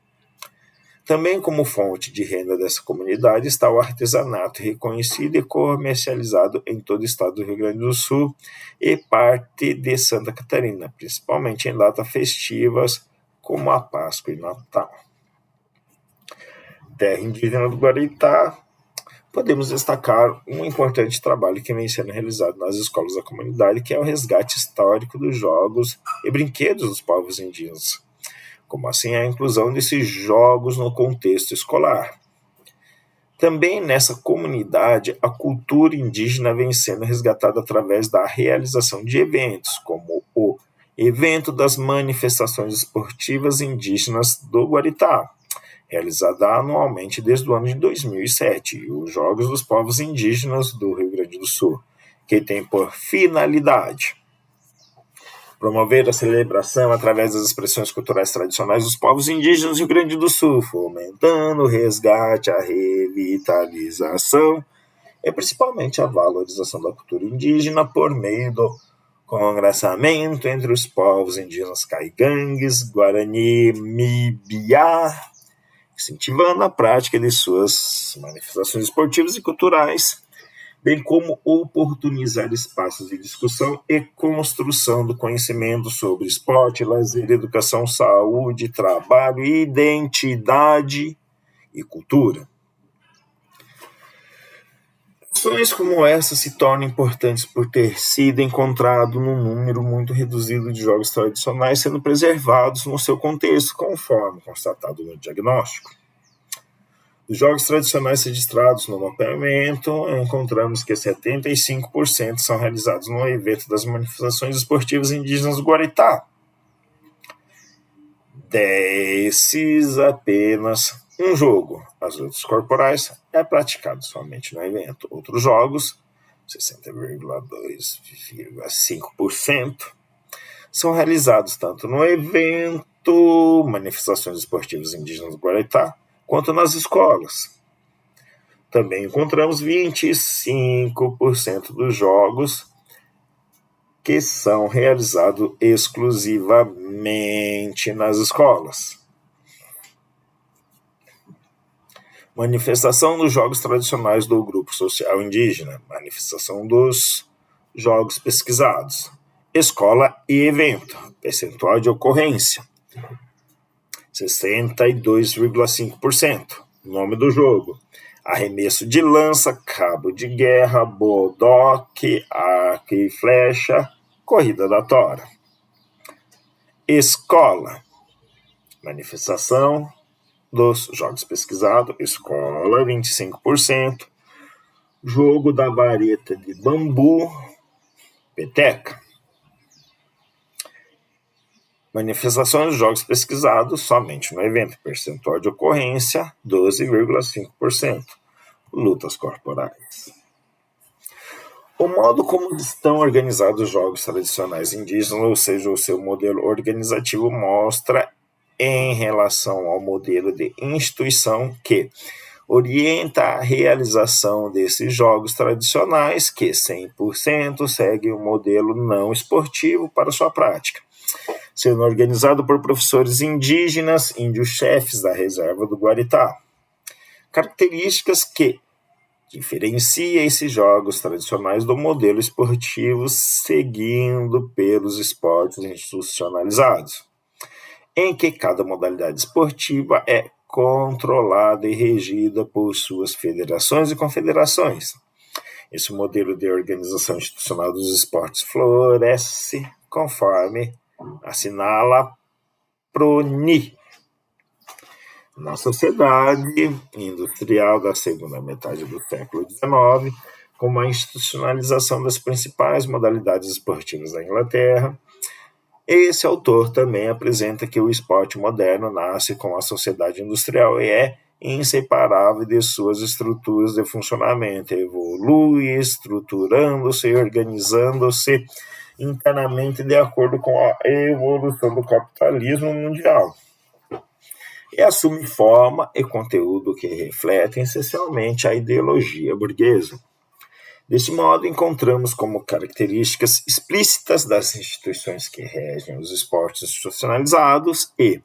Também como fonte de renda dessa comunidade está o artesanato, reconhecido e comercializado em todo o estado do Rio Grande do Sul e parte de Santa Catarina, principalmente em datas festivas como a Páscoa e Natal. Terra indígena do Guaritá, podemos destacar um importante trabalho que vem sendo realizado nas escolas da comunidade, que é o resgate histórico dos jogos e brinquedos dos povos indígenas, como assim a inclusão desses jogos no contexto escolar. Também nessa comunidade, a cultura indígena vem sendo resgatada através da realização de eventos, como o Evento das Manifestações Esportivas Indígenas do Guaritá, realizada anualmente desde o ano de 2007, e os Jogos dos Povos Indígenas do Rio Grande do Sul, que tem por finalidade promover a celebração através das expressões culturais tradicionais dos povos indígenas do Rio Grande do Sul, fomentando o resgate, a revitalização e principalmente a valorização da cultura indígena por meio do congressamento entre os povos indígenas caigangues, Guarani, Mibiá, incentivando a prática de suas manifestações esportivas e culturais, bem como oportunizar espaços de discussão e construção do conhecimento sobre esporte, lazer, educação, saúde, trabalho, identidade e cultura. Ações como essa se tornam importantes por ter sido encontrado num número muito reduzido de jogos tradicionais sendo preservados no seu contexto, conforme constatado no diagnóstico. Os jogos tradicionais registrados no mapeamento, encontramos que 75% são realizados no evento das manifestações esportivas indígenas do Guaritá. Desses, apenas um jogo, as lutas corporais, é praticado somente no evento. Outros jogos, 60,5%, são realizados tanto no evento, manifestações esportivas indígenas do Guaritá, quanto nas escolas. Também encontramos 25% dos jogos que são realizados exclusivamente nas escolas. Manifestação dos jogos tradicionais do grupo social indígena, manifestação dos jogos pesquisados, escola e evento, percentual de ocorrência, 62,5%. Nome do jogo: arremesso de lança, cabo de guerra, bodoque, arco e flecha, corrida da tora. Escola: manifestação dos jogos pesquisados, escola 25%, jogo da vareta de bambu, peteca. Manifestações dos jogos pesquisados somente no evento, percentual de ocorrência 12,5%. Lutas corporais. O modo como estão organizados os jogos tradicionais indígenas, ou seja, o seu modelo organizativo, mostra em relação ao modelo de instituição que orienta a realização desses jogos tradicionais, que 100% segue um modelo não esportivo para sua prática, sendo organizado por professores indígenas, índios-chefes da reserva do Guaritá. Características que diferencia esses jogos tradicionais do modelo esportivo seguindo pelos esportes institucionalizados, em que cada modalidade esportiva é controlada e regida por suas federações e confederações. Esse modelo de organização institucional dos esportes floresce conforme assinala Prony. Na sociedade industrial da segunda metade do século XIX, com a institucionalização das principais modalidades esportivas da Inglaterra, esse autor também apresenta que o esporte moderno nasce com a sociedade industrial e é inseparável de suas estruturas de funcionamento, evolui estruturando-se e organizando-se internamente de acordo com a evolução do capitalismo mundial, e assume forma e conteúdo que refletem essencialmente a ideologia burguesa. Desse modo, encontramos como características explícitas das instituições que regem os esportes institucionalizados e,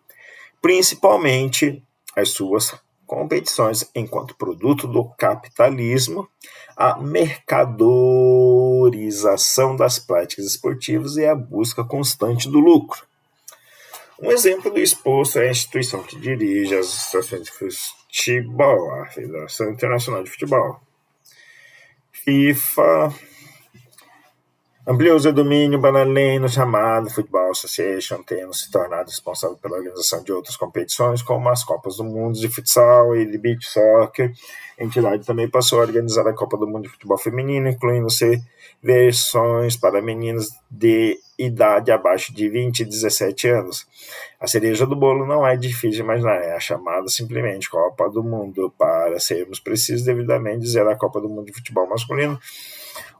principalmente, as suas competições enquanto produto do capitalismo, a mercadorização das práticas esportivas e a busca constante do lucro. Um exemplo do exposto é a instituição que dirige as associações de futebol, a Federação Internacional de Futebol. FIFA ampliou seu domínio para além do chamado Football Association, tendo se tornado responsável pela organização de outras competições, como as Copas do Mundo de Futsal e de Beach Soccer. A entidade também passou a organizar a Copa do Mundo de Futebol Feminino, incluindo-se versões para meninas de idade abaixo de 20 e 17 anos. A cereja do bolo não é difícil de imaginar, é a chamada simplesmente Copa do Mundo, para sermos precisos, devidamente dizer a Copa do Mundo de Futebol Masculino,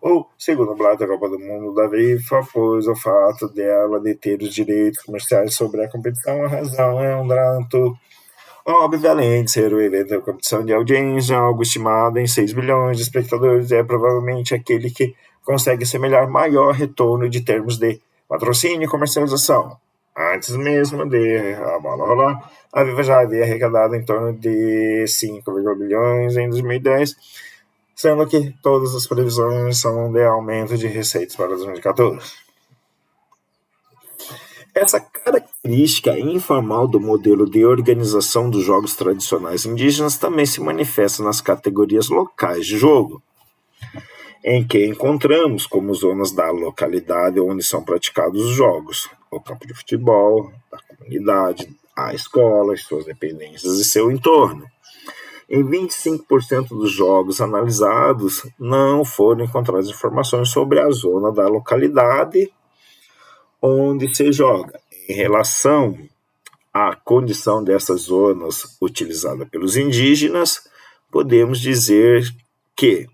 ou segundo Blatter, a Copa do Mundo da FIFA, pois o fato dela deter os direitos comerciais sobre a competição, a razão é um tanto óbvio, além de ser o evento da competição de audiência, algo estimado em 6 bilhões de espectadores, é provavelmente aquele que consegue semelhar maior retorno de termos de patrocínio e comercialização. Antes mesmo de a bola rolar, a FIFA já havia arrecadado em torno de 5 bilhões em 2010, sendo que todas as previsões são de aumento de receitas para 2014. Essa característica informal do modelo de organização dos jogos tradicionais indígenas também se manifesta nas categorias locais de jogo, em que encontramos como zonas da localidade onde são praticados os jogos, o campo de futebol, a comunidade, a escola, as suas dependências e seu entorno. Em 25% dos jogos analisados, não foram encontradas informações sobre a zona da localidade onde se joga. Em relação à condição dessas zonas utilizada pelos indígenas, podemos dizer que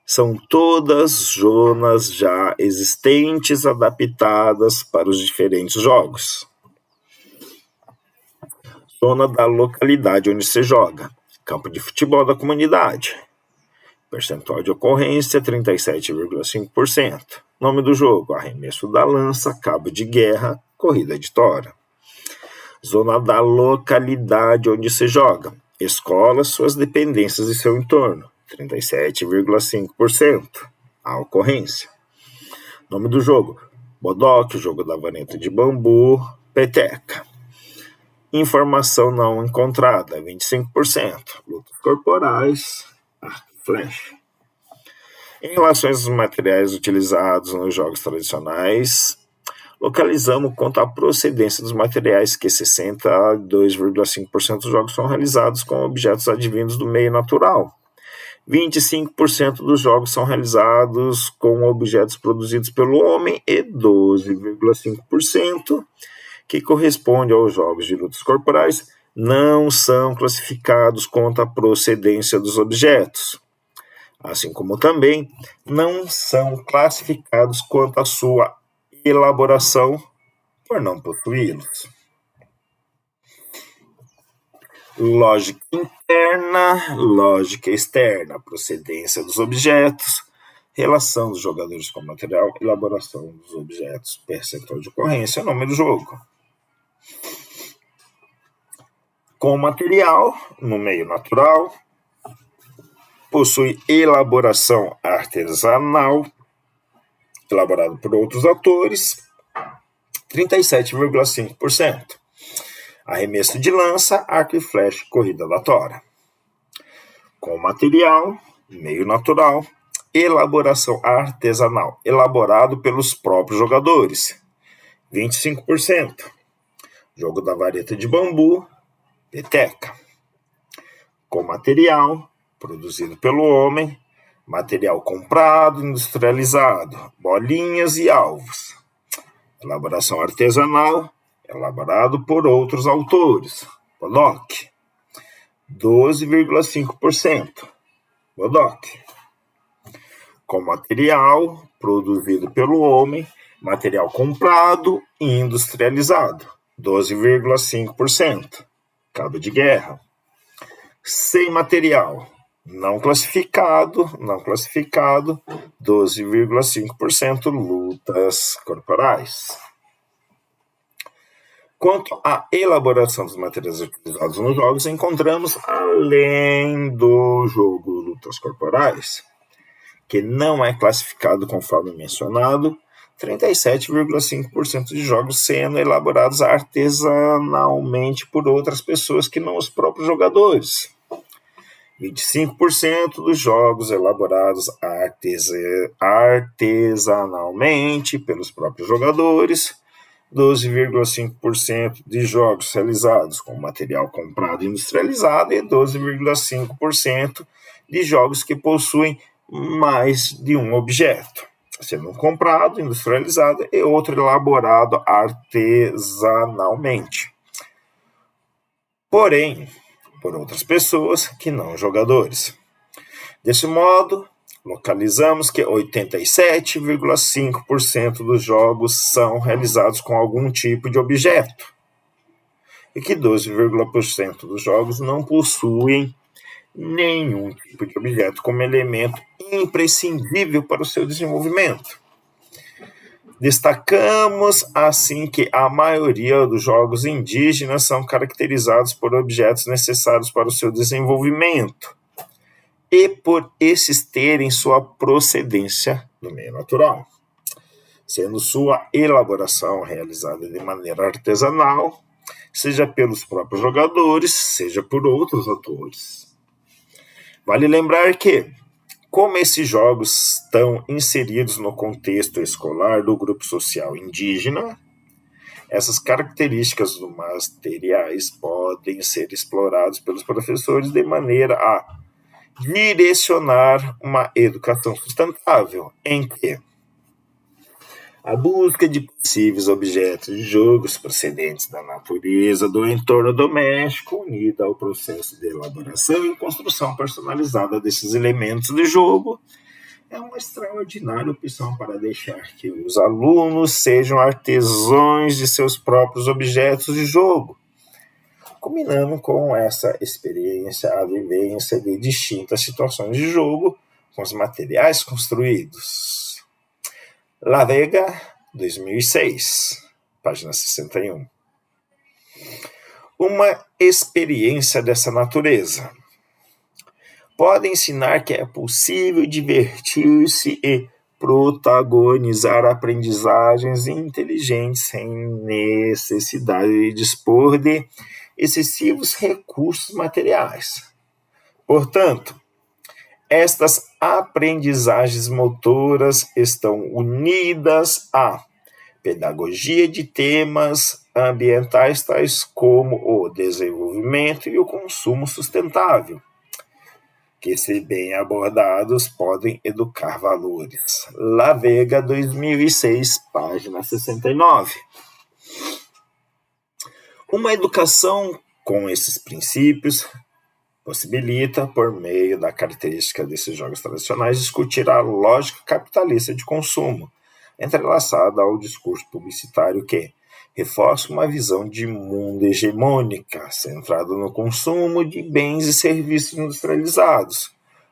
são todas zonas já existentes adaptadas para os diferentes jogos. Zona da localidade onde se joga. Campo de futebol da comunidade. Percentual de ocorrência 37,5%. Nome do jogo: arremesso da lança, cabo de guerra, corrida de tora. Zona da localidade onde se joga. Escola, suas dependências e seu entorno. 37,5%. A ocorrência. Nome do jogo: bodoque, jogo da vareta de bambu, peteca. Informação não encontrada, 25%. Lutas corporais, arco e flecha. Em relação aos materiais utilizados nos jogos tradicionais, localizamos quanto à procedência dos materiais, que 62,5% dos jogos são realizados com objetos advindos do meio natural. 25% dos jogos são realizados com objetos produzidos pelo homem e 12,5%, que corresponde aos jogos de lutas corporais, não são classificados quanto à procedência dos objetos, assim como também não são classificados quanto à sua elaboração por não possuí-los. Lógica interna, lógica externa, procedência dos objetos, relação dos jogadores com o material, elaboração dos objetos, percentual de ocorrência, nome do jogo. Com o material, no meio natural, possui elaboração artesanal, elaborado por outros autores, 37,5%. Arremesso de lança, arco e flecha, corrida da tora. Com material, meio natural, elaboração artesanal, elaborado pelos próprios jogadores, 25%. Jogo da vareta de bambu, peteca. Com material, produzido pelo homem, material comprado, industrializado, bolinhas e alvos. Elaboração artesanal, elaborado por outros autores, Bodoc, 12,5%. Bodoc. Com material produzido pelo homem, material comprado e industrializado, 12,5%. Cabo de guerra. Sem material, não classificado, 12,5%. Lutas corporais. Quanto à elaboração dos materiais utilizados nos jogos, encontramos, além do jogo lutas corporais, que não é classificado conforme mencionado, 37,5% de jogos sendo elaborados artesanalmente por outras pessoas que não os próprios jogadores. 25% dos jogos elaborados artesanalmente pelos próprios jogadores, 12,5% de jogos realizados com material comprado e industrializado e 12,5% de jogos que possuem mais de um objeto, sendo um comprado, industrializado e outro elaborado artesanalmente. Porém, por outras pessoas que não jogadores. Desse modo, localizamos que 87,5% dos jogos são realizados com algum tipo de objeto e que 12,% dos jogos não possuem nenhum tipo de objeto como elemento imprescindível para o seu desenvolvimento. Destacamos, assim, que a maioria dos jogos indígenas são caracterizados por objetos necessários para o seu desenvolvimento e por esses terem sua procedência do meio natural, sendo sua elaboração realizada de maneira artesanal, seja pelos próprios jogadores, seja por outros autores. Vale lembrar que, como esses jogos estão inseridos no contexto escolar do grupo social indígena, essas características dos materiais podem ser explorados pelos professores de maneira a direcionar uma educação sustentável, em que a busca de possíveis objetos de jogos procedentes da natureza do entorno doméstico, unida ao processo de elaboração e construção personalizada desses elementos de jogo, é uma extraordinária opção para deixar que os alunos sejam artesãos de seus próprios objetos de jogo, combinando com essa experiência a vivência de distintas situações de jogo com os materiais construídos. La Vega, 2006, página 61. Uma experiência dessa natureza pode ensinar que é possível divertir-se e protagonizar aprendizagens inteligentes sem necessidade de dispor de excessivos recursos materiais. Portanto, estas aprendizagens motoras estão unidas à pedagogia de temas ambientais tais como o desenvolvimento e o consumo sustentável, que, se bem abordados, podem educar valores. La Vega, 2006, página 69. Uma educação com esses princípios possibilita, por meio da característica desses jogos tradicionais, discutir a lógica capitalista de consumo, entrelaçada ao discurso publicitário que reforça uma visão de mundo hegemônica, centrada no consumo de bens e serviços industrializados,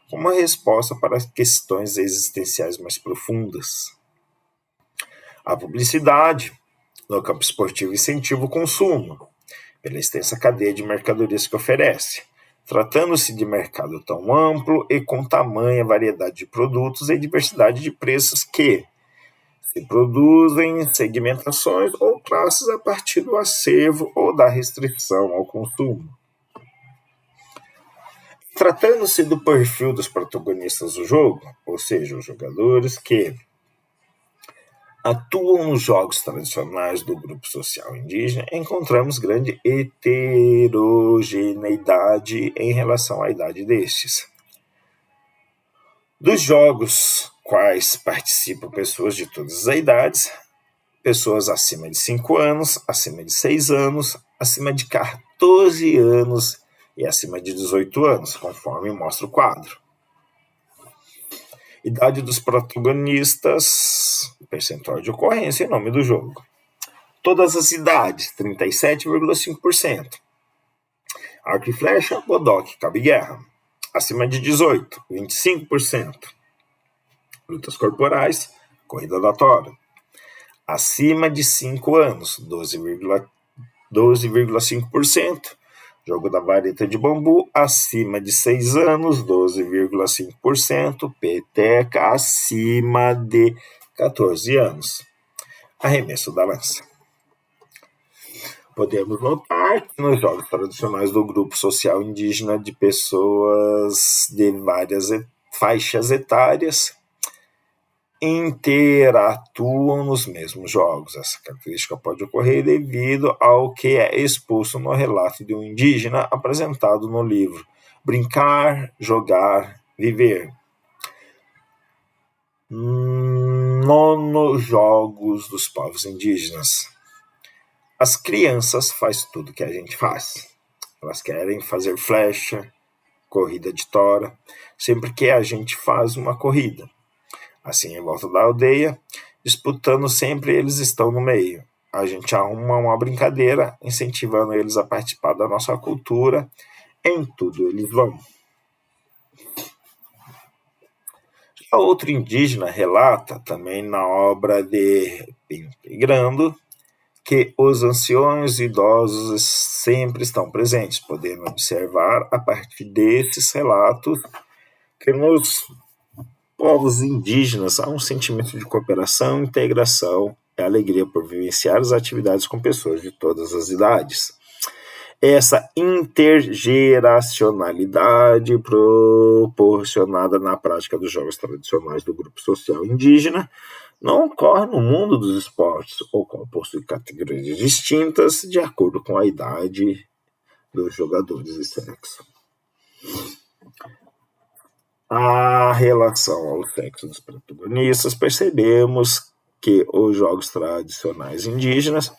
como uma resposta para questões existenciais mais profundas. A publicidade, no campo esportivo, incentiva o consumo, pela extensa cadeia de mercadorias que oferece, tratando-se de mercado tão amplo e com tamanha variedade de produtos e diversidade de preços que se produzem segmentações ou classes a partir do acervo ou da restrição ao consumo. Tratando-se do perfil dos protagonistas do jogo, ou seja, os jogadores que atuam nos jogos tradicionais do grupo social indígena, encontramos grande heterogeneidade em relação à idade destes. Dos jogos quais participam pessoas de todas as idades, pessoas acima de 5 anos, acima de 6 anos, acima de 14 anos e acima de 18 anos, conforme mostra o quadro. Idade dos protagonistas, percentual de ocorrência e nome do jogo. Todas as idades, 37,5%. Arco e flecha, bodoque, cabo e guerra. Acima de 18, 25%. Lutas corporais, corrida da tora. Acima de 5 anos, 12,5%. Jogo da vareta de bambu, acima de 6 anos, 12,5%. Peteca, acima de 14 anos. Arremesso da lança. Podemos notar que nos jogos tradicionais do grupo social indígena de pessoas de várias faixas etárias interatuam nos mesmos jogos. Essa característica pode ocorrer devido ao que é exposto no relato de um indígena apresentado no livro Brincar, Jogar, Viver. Jogos dos povos indígenas. As crianças fazem tudo que a gente faz. Elas querem fazer flecha, corrida de tora, sempre que a gente faz uma corrida. Assim, em volta da aldeia, disputando sempre, eles estão no meio. A gente arruma uma brincadeira, incentivando eles a participar da nossa cultura. Em tudo eles vão. Já outro indígena relata, também na obra de Pinto que os anciões e idosos sempre estão presentes, podendo observar a partir desses relatos que nos povos indígenas há um sentimento de cooperação, integração e alegria por vivenciar as atividades com pessoas de todas as idades. Essa intergeracionalidade proporcionada na prática dos jogos tradicionais do grupo social indígena não ocorre no mundo dos esportes, ou qual possui categorias distintas de acordo com a idade dos jogadores e sexo. A relação ao sexo dos protagonistas, percebemos que os jogos tradicionais indígenas,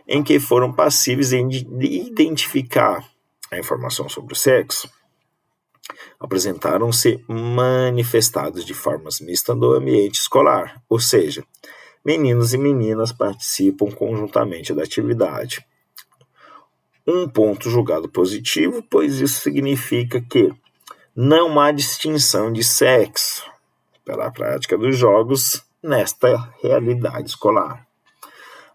em que foram passíveis de identificar a informação sobre o sexo, apresentaram-se manifestados de formas mistas no ambiente escolar, ou seja, meninos e meninas participam conjuntamente da atividade. Um ponto julgado positivo, pois isso significa que não há distinção de sexo pela prática dos jogos nesta realidade escolar.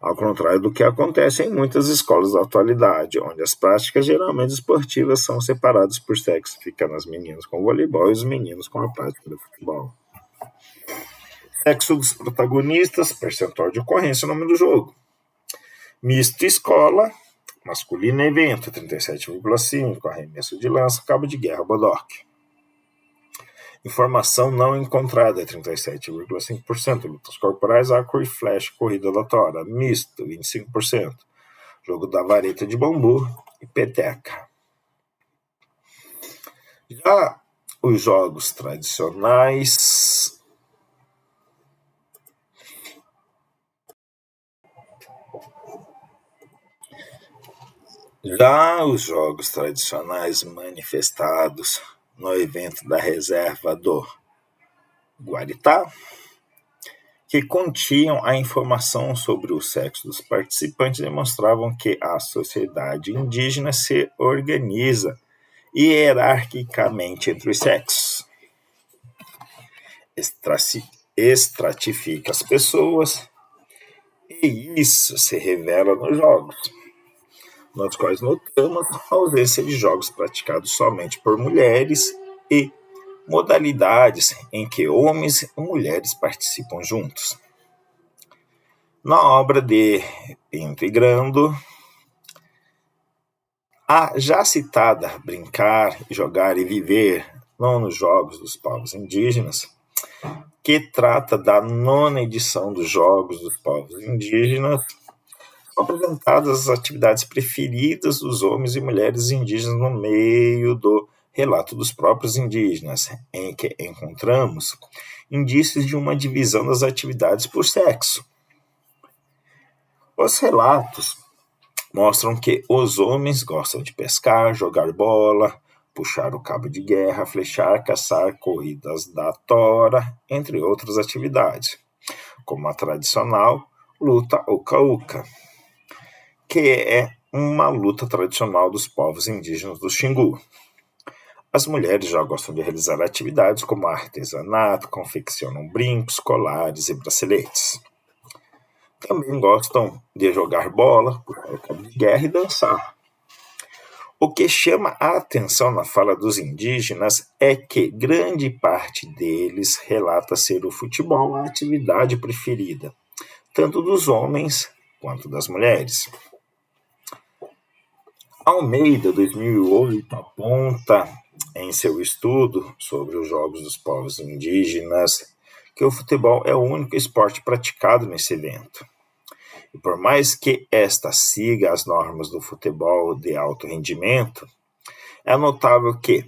Ao contrário do que acontece em muitas escolas da atualidade, onde as práticas geralmente esportivas são separadas por sexo, ficando as meninas com o voleibol e os meninos com a prática do futebol. Sexo dos protagonistas, percentual de ocorrência, nome do jogo. Misto escola, masculino evento, 37,5%, arremesso de lança, cabo de guerra, bodoque. Informação não encontrada, 37,5%, lutas corporais, arco e flecha, corrida aleatória, misto, 25%, jogo da vareta de bambu e peteca. Já os jogos tradicionais... manifestados no evento da reserva do Guaritá, que continham a informação sobre o sexo dos participantes, demonstravam que a sociedade indígena se organiza hierarquicamente entre os sexos, estratifica as pessoas, e isso se revela nos jogos, nos quais notamos a ausência de jogos praticados somente por mulheres e modalidades em que homens e mulheres participam juntos. Na obra de Pinto e Grando, a já citada Brincar, Jogar e Viver, nonos Jogos dos Povos Indígenas, que trata da 9ª edição dos Jogos dos Povos Indígenas, são apresentadas as atividades preferidas dos homens e mulheres indígenas no meio do relato dos próprios indígenas, em que encontramos indícios de uma divisão das atividades por sexo. Os relatos mostram que os homens gostam de pescar, jogar bola, puxar o cabo de guerra, flechar, caçar, corridas da tora, entre outras atividades, como a tradicional luta uca-uca, que é uma luta tradicional dos povos indígenas do Xingu. As mulheres já gostam de realizar atividades como artesanato, confeccionam brincos, colares e braceletes. Também gostam de jogar bola, puxar o cabo de guerra e dançar. O que chama a atenção na fala dos indígenas é que grande parte deles relata ser o futebol a atividade preferida, tanto dos homens quanto das mulheres. Almeida, 2008, aponta em seu estudo sobre os jogos dos povos indígenas que o futebol é o único esporte praticado nesse evento. E por mais que esta siga as normas do futebol de alto rendimento, é notável que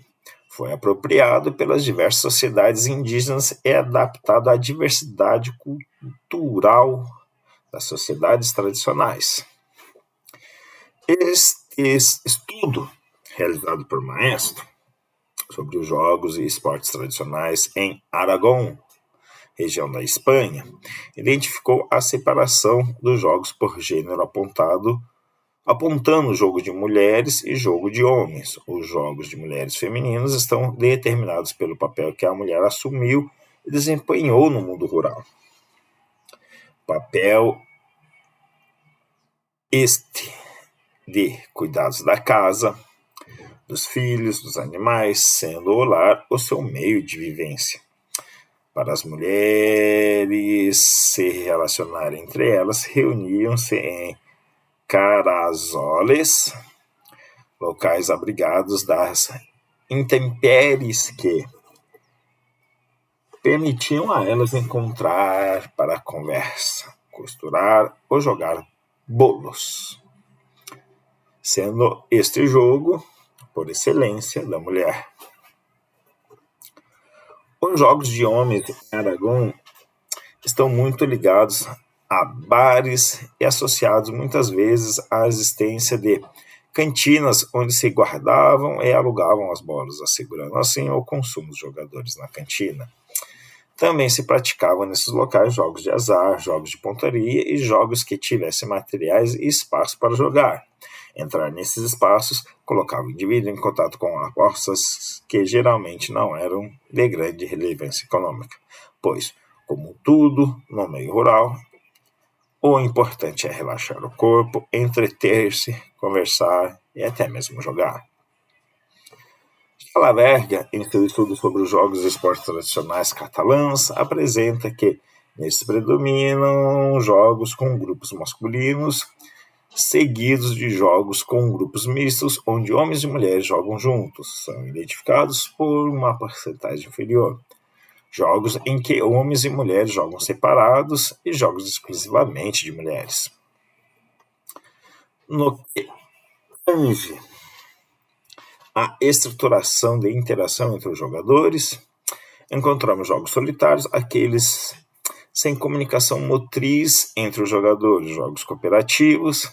foi apropriado pelas diversas sociedades indígenas e adaptado à diversidade cultural das sociedades tradicionais. Este estudo, realizado por Maestro, sobre os jogos e esportes tradicionais em Aragão, região da Espanha, identificou a separação dos jogos por gênero apontando o jogo de mulheres e jogo de homens. Os jogos de mulheres femininos estão determinados pelo papel que a mulher assumiu e desempenhou no mundo rural. Papel este de cuidados da casa, dos filhos, dos animais, sendo o lar o seu meio de vivência. Para as mulheres se relacionarem entre elas, reuniam-se em carazoles, locais abrigados das intempéries que permitiam a elas encontrar para a conversa, costurar ou jogar bolos, sendo este jogo, por excelência, da mulher. Os jogos de homens em Aragão estão muito ligados a bares e associados muitas vezes à existência de cantinas onde se guardavam e alugavam as bolas, assegurando assim o consumo dos jogadores na cantina. Também se praticavam nesses locais jogos de azar, jogos de pontaria e jogos que tivessem materiais e espaço para jogar. Entrar nesses espaços colocava o indivíduo em contato com apostas que geralmente não eram de grande relevância econômica, pois, como tudo no meio rural, o importante é relaxar o corpo, entreter-se, conversar e até mesmo jogar. Salaverga, em seu estudo sobre os jogos e esportes tradicionais catalãs, apresenta que Nesses predominam jogos com grupos masculinos, seguidos de jogos com grupos mistos, onde homens e mulheres jogam juntos. São identificados por uma porcentagem inferior. Jogos em que homens e mulheres jogam separados e jogos exclusivamente de mulheres. No que tange a estruturação de interação entre os jogadores, encontramos jogos solitários, aqueles sem comunicação motriz entre os jogadores, jogos cooperativos,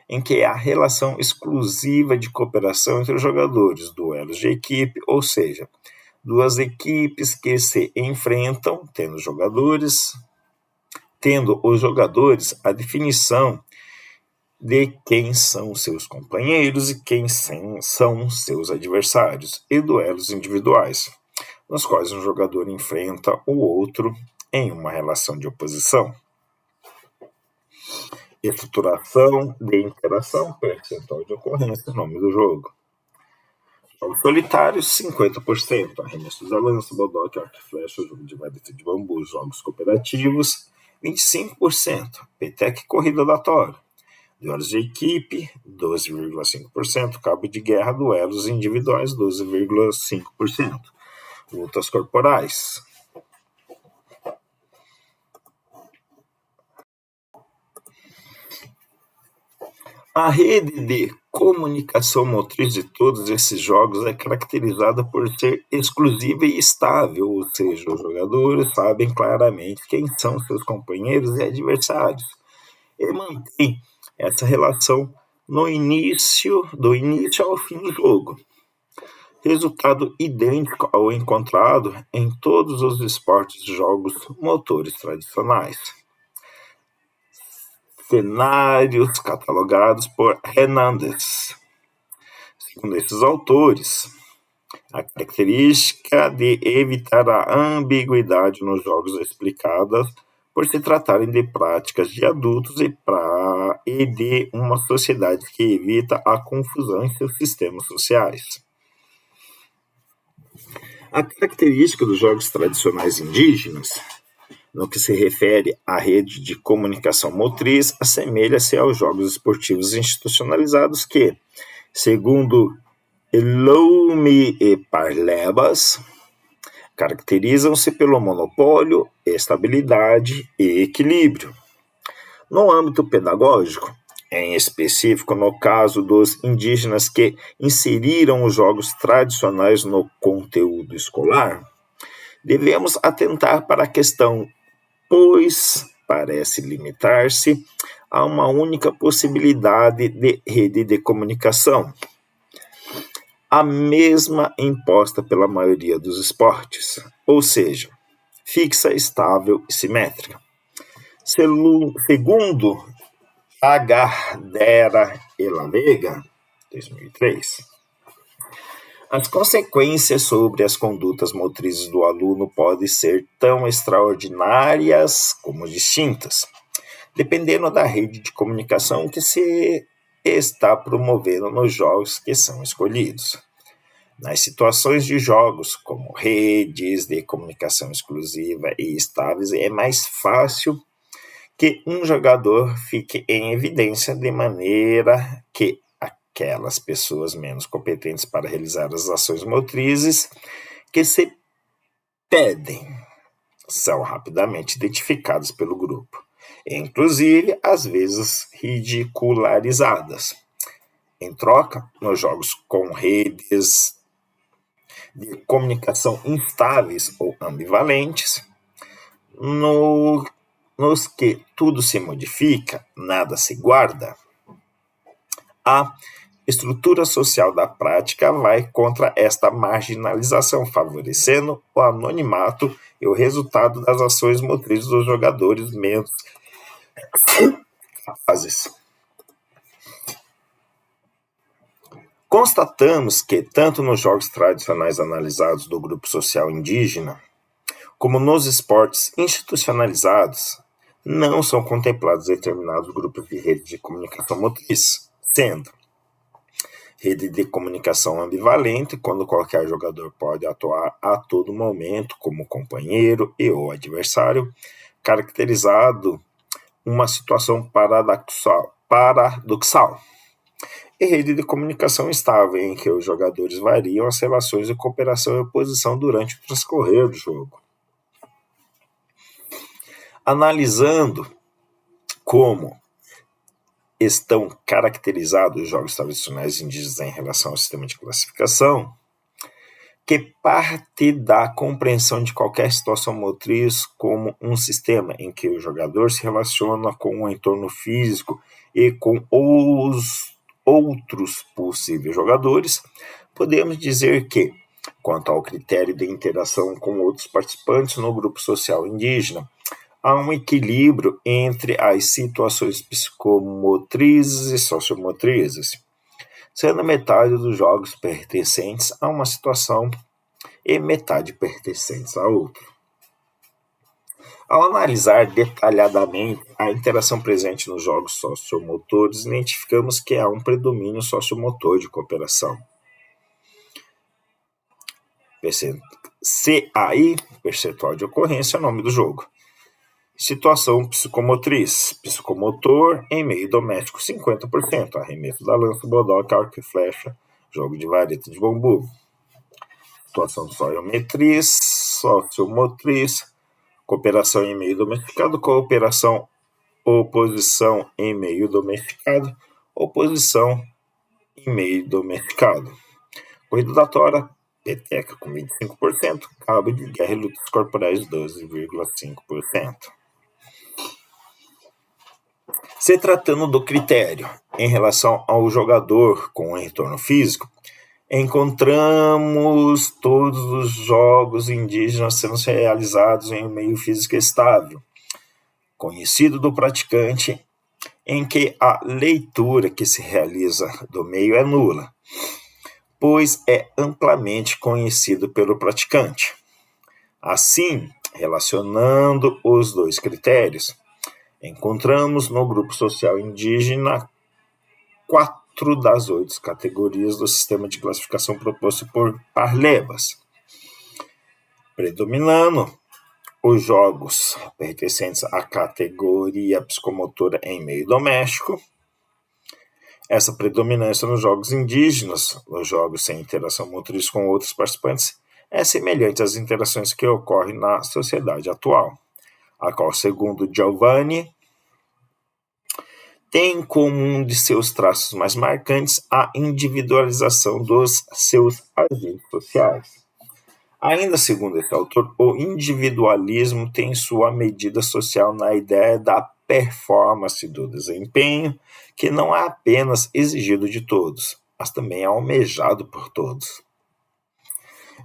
em que há relação exclusiva de cooperação entre os jogadores, duelos de equipe, ou seja, duas equipes que se enfrentam, tendo os jogadores a definição de quem são seus companheiros e quem são seus adversários, e duelos individuais, nos quais um jogador enfrenta o outro em uma relação de oposição. Estruturação de interação, percentual de ocorrência, nome do jogo. Jogos solitários, 50%. Arremessos da lança, bodoque, arco e flecha, jogo de vareta de bambu. Jogos cooperativos, 25%. Peteca e corrida aleatória. Duelos de equipe, 12,5%. Cabo de guerra, duelos individuais, 12,5%. Lutas corporais. A rede de comunicação motriz de todos esses jogos é caracterizada por ser exclusiva e estável, ou seja, os jogadores sabem claramente quem são seus companheiros e adversários, e mantém essa relação do início ao fim do jogo. Resultado idêntico ao encontrado em todos os esportes de jogos motores tradicionais. Cenários catalogados por Hernandes. Segundo esses autores, a característica de evitar a ambiguidade nos jogos é explicada por se tratarem de práticas de adultos e de uma sociedade que evita a confusão em seus sistemas sociais. A característica dos jogos tradicionais indígenas, no que se refere à rede de comunicação motriz, assemelha-se aos jogos esportivos institucionalizados que, segundo Eloume e Parlebas, caracterizam-se pelo monopólio, estabilidade e equilíbrio. No âmbito pedagógico, em específico no caso dos indígenas que inseriram os jogos tradicionais no conteúdo escolar, devemos atentar para a questão, pois parece limitar-se a uma única possibilidade de rede de comunicação, a mesma imposta pela maioria dos esportes, ou seja, fixa, estável e simétrica. Segundo Agardera e La Vega, 2003, as consequências sobre as condutas motrizes do aluno podem ser tão extraordinárias como distintas, dependendo da rede de comunicação que se está promovendo nos jogos que são escolhidos. Nas situações de jogos como redes de comunicação exclusiva e estáveis, é mais fácil que um jogador fique em evidência de maneira que aquelas pessoas menos competentes para realizar as ações motrizes que se pedem são rapidamente identificadas pelo grupo, e, inclusive, às vezes ridicularizadas. Em troca, nos jogos com redes de comunicação instáveis ou ambivalentes, nos que tudo se modifica, nada se guarda, a estrutura social da prática vai contra esta marginalização, favorecendo o anonimato e o resultado das ações motrizes dos jogadores menos capazes. Constatamos que, tanto nos jogos tradicionais analisados do grupo social indígena, como nos esportes institucionalizados, não são contemplados determinados grupos de rede de comunicação motriz, sendo rede de comunicação ambivalente, quando qualquer jogador pode atuar a todo momento como companheiro e ou adversário, caracterizado uma situação paradoxal e rede de comunicação estável, em que os jogadores variam as relações de cooperação e oposição durante o transcorrer do jogo. Analisando como estão caracterizados os jogos tradicionais indígenas em relação ao sistema de classificação, que parte da compreensão de qualquer situação motriz como um sistema em que o jogador se relaciona com o entorno físico e com os outros possíveis jogadores, podemos dizer que, quanto ao critério de interação com outros participantes no grupo social indígena, há um equilíbrio entre as situações psicomotrizes e sociomotrizes, sendo metade dos jogos pertencentes a uma situação e metade pertencentes a outra. Ao analisar detalhadamente a interação presente nos jogos sociomotores, identificamos que há um predomínio sociomotor de cooperação. CAI, percentual de ocorrência, é o nome do jogo. Situação psicomotriz, psicomotor em meio doméstico 50%, arremesso da lança, bodoque, arco e flecha, jogo de vareta de bambu. Situação sociomotriz, cooperação em meio domesticado, cooperação, oposição em meio domesticado, oposição em meio domesticado. Corrida da tora, peteca com 25%, cabo de guerra e lutas corporais 12,5%. Se tratando do critério em relação ao jogador com o entorno físico, encontramos todos os jogos indígenas sendo realizados em um meio físico estável, conhecido do praticante, em que a leitura que se realiza do meio é nula, pois é amplamente conhecido pelo praticante. Assim, relacionando os dois critérios, encontramos no grupo social indígena 4 das 8 categorias do sistema de classificação proposto por Parlebas, predominando os jogos pertencentes à categoria psicomotora em meio doméstico. Essa predominância nos jogos indígenas, nos jogos sem interação motriz com outros participantes, é semelhante às interações que ocorrem na sociedade atual, a qual, segundo Giovanni, tem como um de seus traços mais marcantes a individualização dos seus agentes sociais. Ainda segundo esse autor, o individualismo tem sua medida social na ideia da performance do desempenho, que não é apenas exigido de todos, mas também é almejado por todos.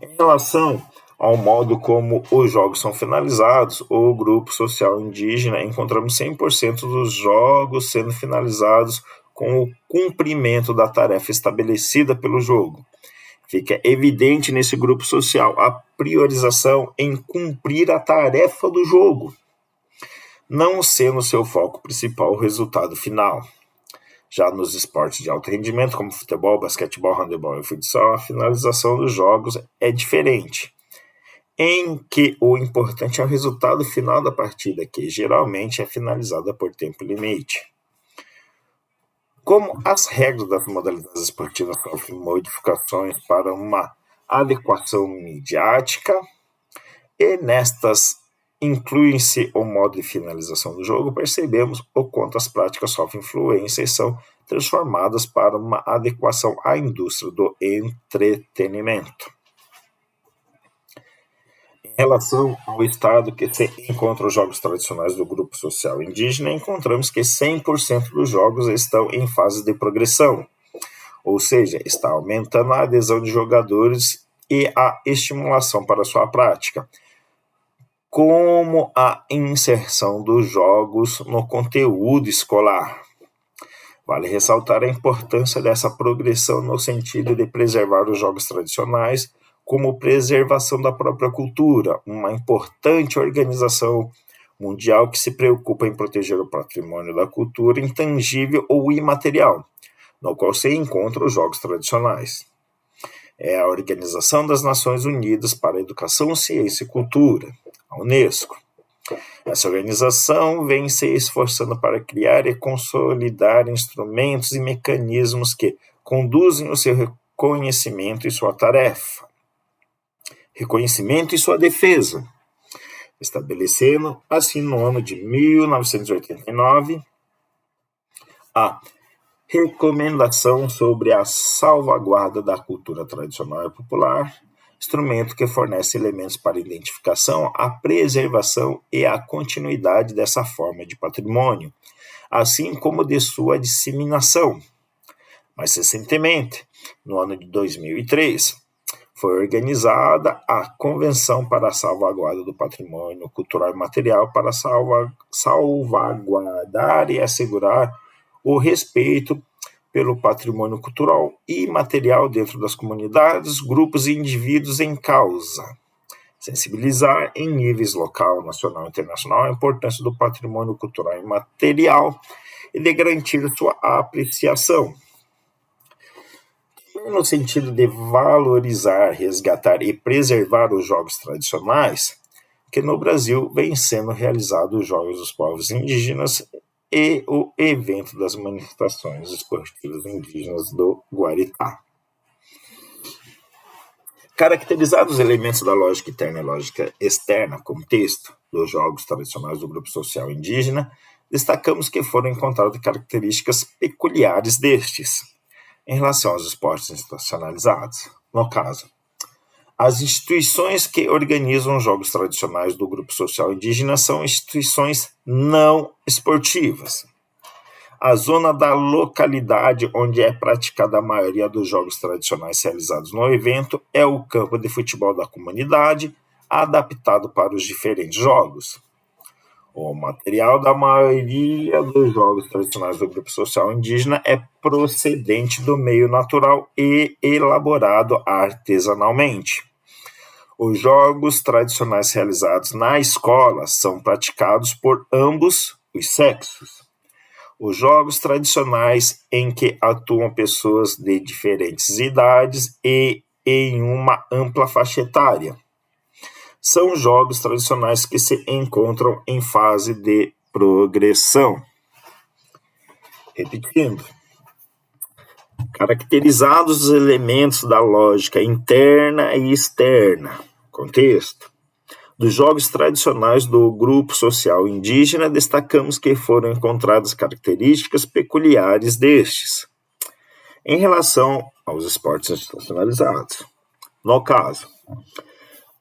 Em relação ao modo como os jogos são finalizados, o grupo social indígena, encontramos 100% dos jogos sendo finalizados com o cumprimento da tarefa estabelecida pelo jogo. Fica evidente nesse grupo social a priorização em cumprir a tarefa do jogo, não sendo seu foco principal o resultado final. Já nos esportes de alto rendimento, como futebol, basquetebol, handebol e futsal, a finalização dos jogos é diferente, em que o importante é o resultado final da partida, que geralmente é finalizada por tempo limite. Como as regras das modalidades esportivas sofrem modificações para uma adequação midiática, e nestas incluem-se o modo de finalização do jogo, percebemos o quanto as práticas sofrem influência e são transformadas para uma adequação à indústria do entretenimento. Em relação ao estado que se encontra os jogos tradicionais do grupo social indígena, encontramos que 100% dos jogos estão em fase de progressão, ou seja, está aumentando a adesão de jogadores e a estimulação para sua prática, como a inserção dos jogos no conteúdo escolar. Vale ressaltar a importância dessa progressão no sentido de preservar os jogos tradicionais como preservação da própria cultura, uma importante organização mundial que se preocupa em proteger o patrimônio da cultura intangível ou imaterial, no qual se encontram os jogos tradicionais. É a Organização das Nações Unidas para a Educação, Ciência e Cultura, a Unesco. Essa organização vem se esforçando para criar e consolidar instrumentos e mecanismos que conduzem o seu reconhecimento e sua tarefa, reconhecimento e sua defesa, estabelecendo, assim, no ano de 1989, a Recomendação sobre a Salvaguarda da Cultura Tradicional e Popular, instrumento que fornece elementos para a identificação, a preservação e a continuidade dessa forma de patrimônio, assim como de sua disseminação. Mais recentemente, no ano de 2003, foi organizada a Convenção para a Salvaguarda do Patrimônio Cultural e Material para salvaguardar e assegurar o respeito pelo patrimônio cultural e material dentro das comunidades, grupos e indivíduos em causa. Sensibilizar em níveis local, nacional e internacional a importância do patrimônio cultural e material e de garantir sua apreciação. No sentido de valorizar, resgatar e preservar os jogos tradicionais, que no Brasil vem sendo realizado os Jogos dos Povos Indígenas e o evento das manifestações esportivas indígenas do Guaritá. Caracterizados os elementos da lógica interna e lógica externa, contexto dos jogos tradicionais do grupo social indígena, destacamos que foram encontradas características peculiares destes em relação aos esportes institucionalizados. No caso, as instituições que organizam os jogos tradicionais do grupo social indígena são instituições não esportivas. A zona da localidade onde é praticada a maioria dos jogos tradicionais realizados no evento é o campo de futebol da comunidade, adaptado para os diferentes jogos. O material da maioria dos jogos tradicionais do grupo social indígena é procedente do meio natural e elaborado artesanalmente. Os jogos tradicionais realizados na escola são praticados por ambos os sexos. Os jogos tradicionais em que atuam pessoas de diferentes idades e em uma ampla faixa etária são jogos tradicionais que se encontram em fase de progressão. Repetindo, caracterizados os elementos da lógica interna e externa, contexto, dos jogos tradicionais do grupo social indígena, destacamos que foram encontradas características peculiares destes, em relação aos esportes institucionalizados. No caso,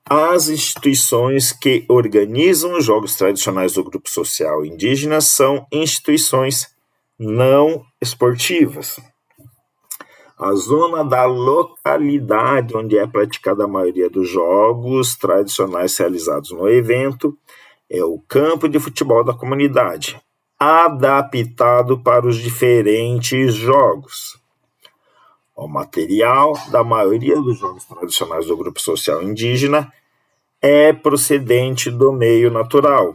as instituições que organizam os jogos tradicionais do grupo social indígena são instituições não esportivas. A zona da localidade onde é praticada a maioria dos jogos tradicionais realizados no evento é o campo de futebol da comunidade, adaptado para os diferentes jogos. O material da maioria dos jogos tradicionais do grupo social indígena é procedente do meio natural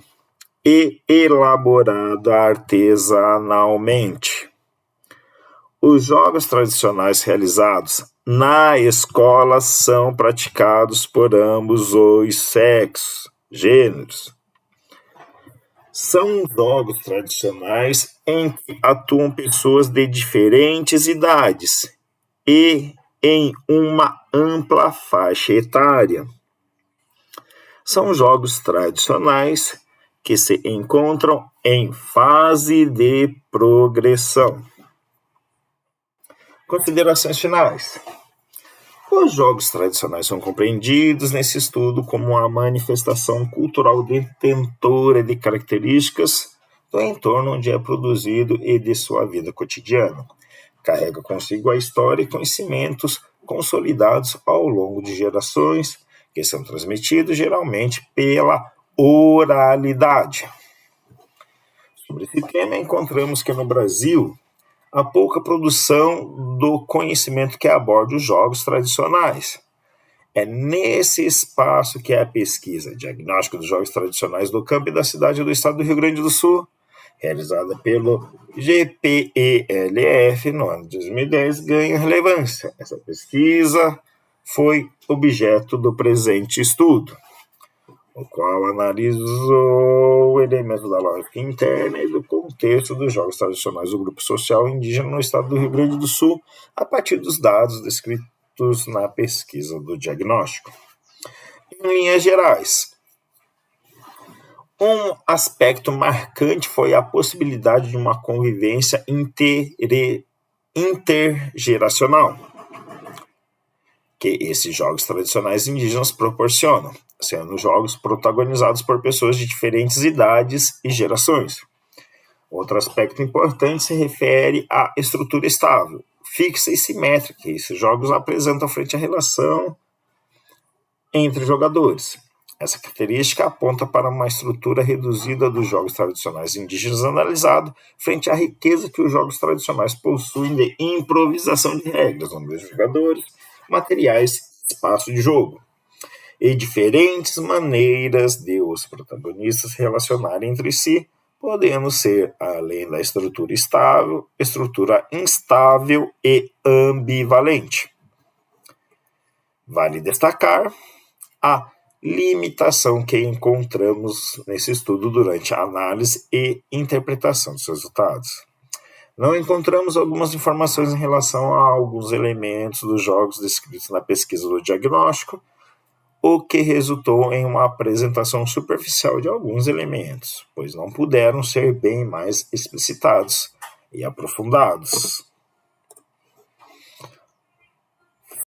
e elaborado artesanalmente. Os jogos tradicionais realizados na escola são praticados por ambos os sexos, gêneros. São jogos tradicionais em que atuam pessoas de diferentes idades e em uma ampla faixa etária. São jogos tradicionais que se encontram em fase de progressão. Considerações finais. Os jogos tradicionais são compreendidos nesse estudo como uma manifestação cultural detentora de características do entorno onde é produzido e de sua vida cotidiana. Carrega consigo a história e conhecimentos consolidados ao longo de gerações, que são transmitidos geralmente pela oralidade. Sobre esse tema, encontramos que no Brasil há pouca produção do conhecimento que aborda os jogos tradicionais. É nesse espaço que a pesquisa Diagnóstico dos Jogos Tradicionais do Campo e da Cidade do Estado do Rio Grande do Sul, realizada pelo GPELF no ano de 2010, ganha relevância. Essa pesquisa foi objeto do presente estudo, o qual analisou o elemento da lógica interna e do contexto dos jogos tradicionais do grupo social indígena no estado do Rio Grande do Sul, a partir dos dados descritos na pesquisa do diagnóstico. Em linhas gerais, um aspecto marcante foi a possibilidade de uma convivência intergeracional que esses jogos tradicionais indígenas proporcionam, sendo jogos protagonizados por pessoas de diferentes idades e gerações. Outro aspecto importante se refere à estrutura estável, fixa e simétrica que esses jogos apresentam frente à relação entre jogadores. Essa característica aponta para uma estrutura reduzida dos jogos tradicionais indígenas analisado frente à riqueza que os jogos tradicionais possuem de improvisação de regras, número de jogadores, materiais, espaço de jogo, e diferentes maneiras de os protagonistas se relacionarem entre si, podendo ser, além da estrutura estável, estrutura instável e ambivalente. Vale destacar a limitação que encontramos nesse estudo durante a análise e interpretação dos resultados. Não encontramos algumas informações em relação a alguns elementos dos jogos descritos na pesquisa do diagnóstico, o que resultou em uma apresentação superficial de alguns elementos, pois não puderam ser bem mais explicitados e aprofundados.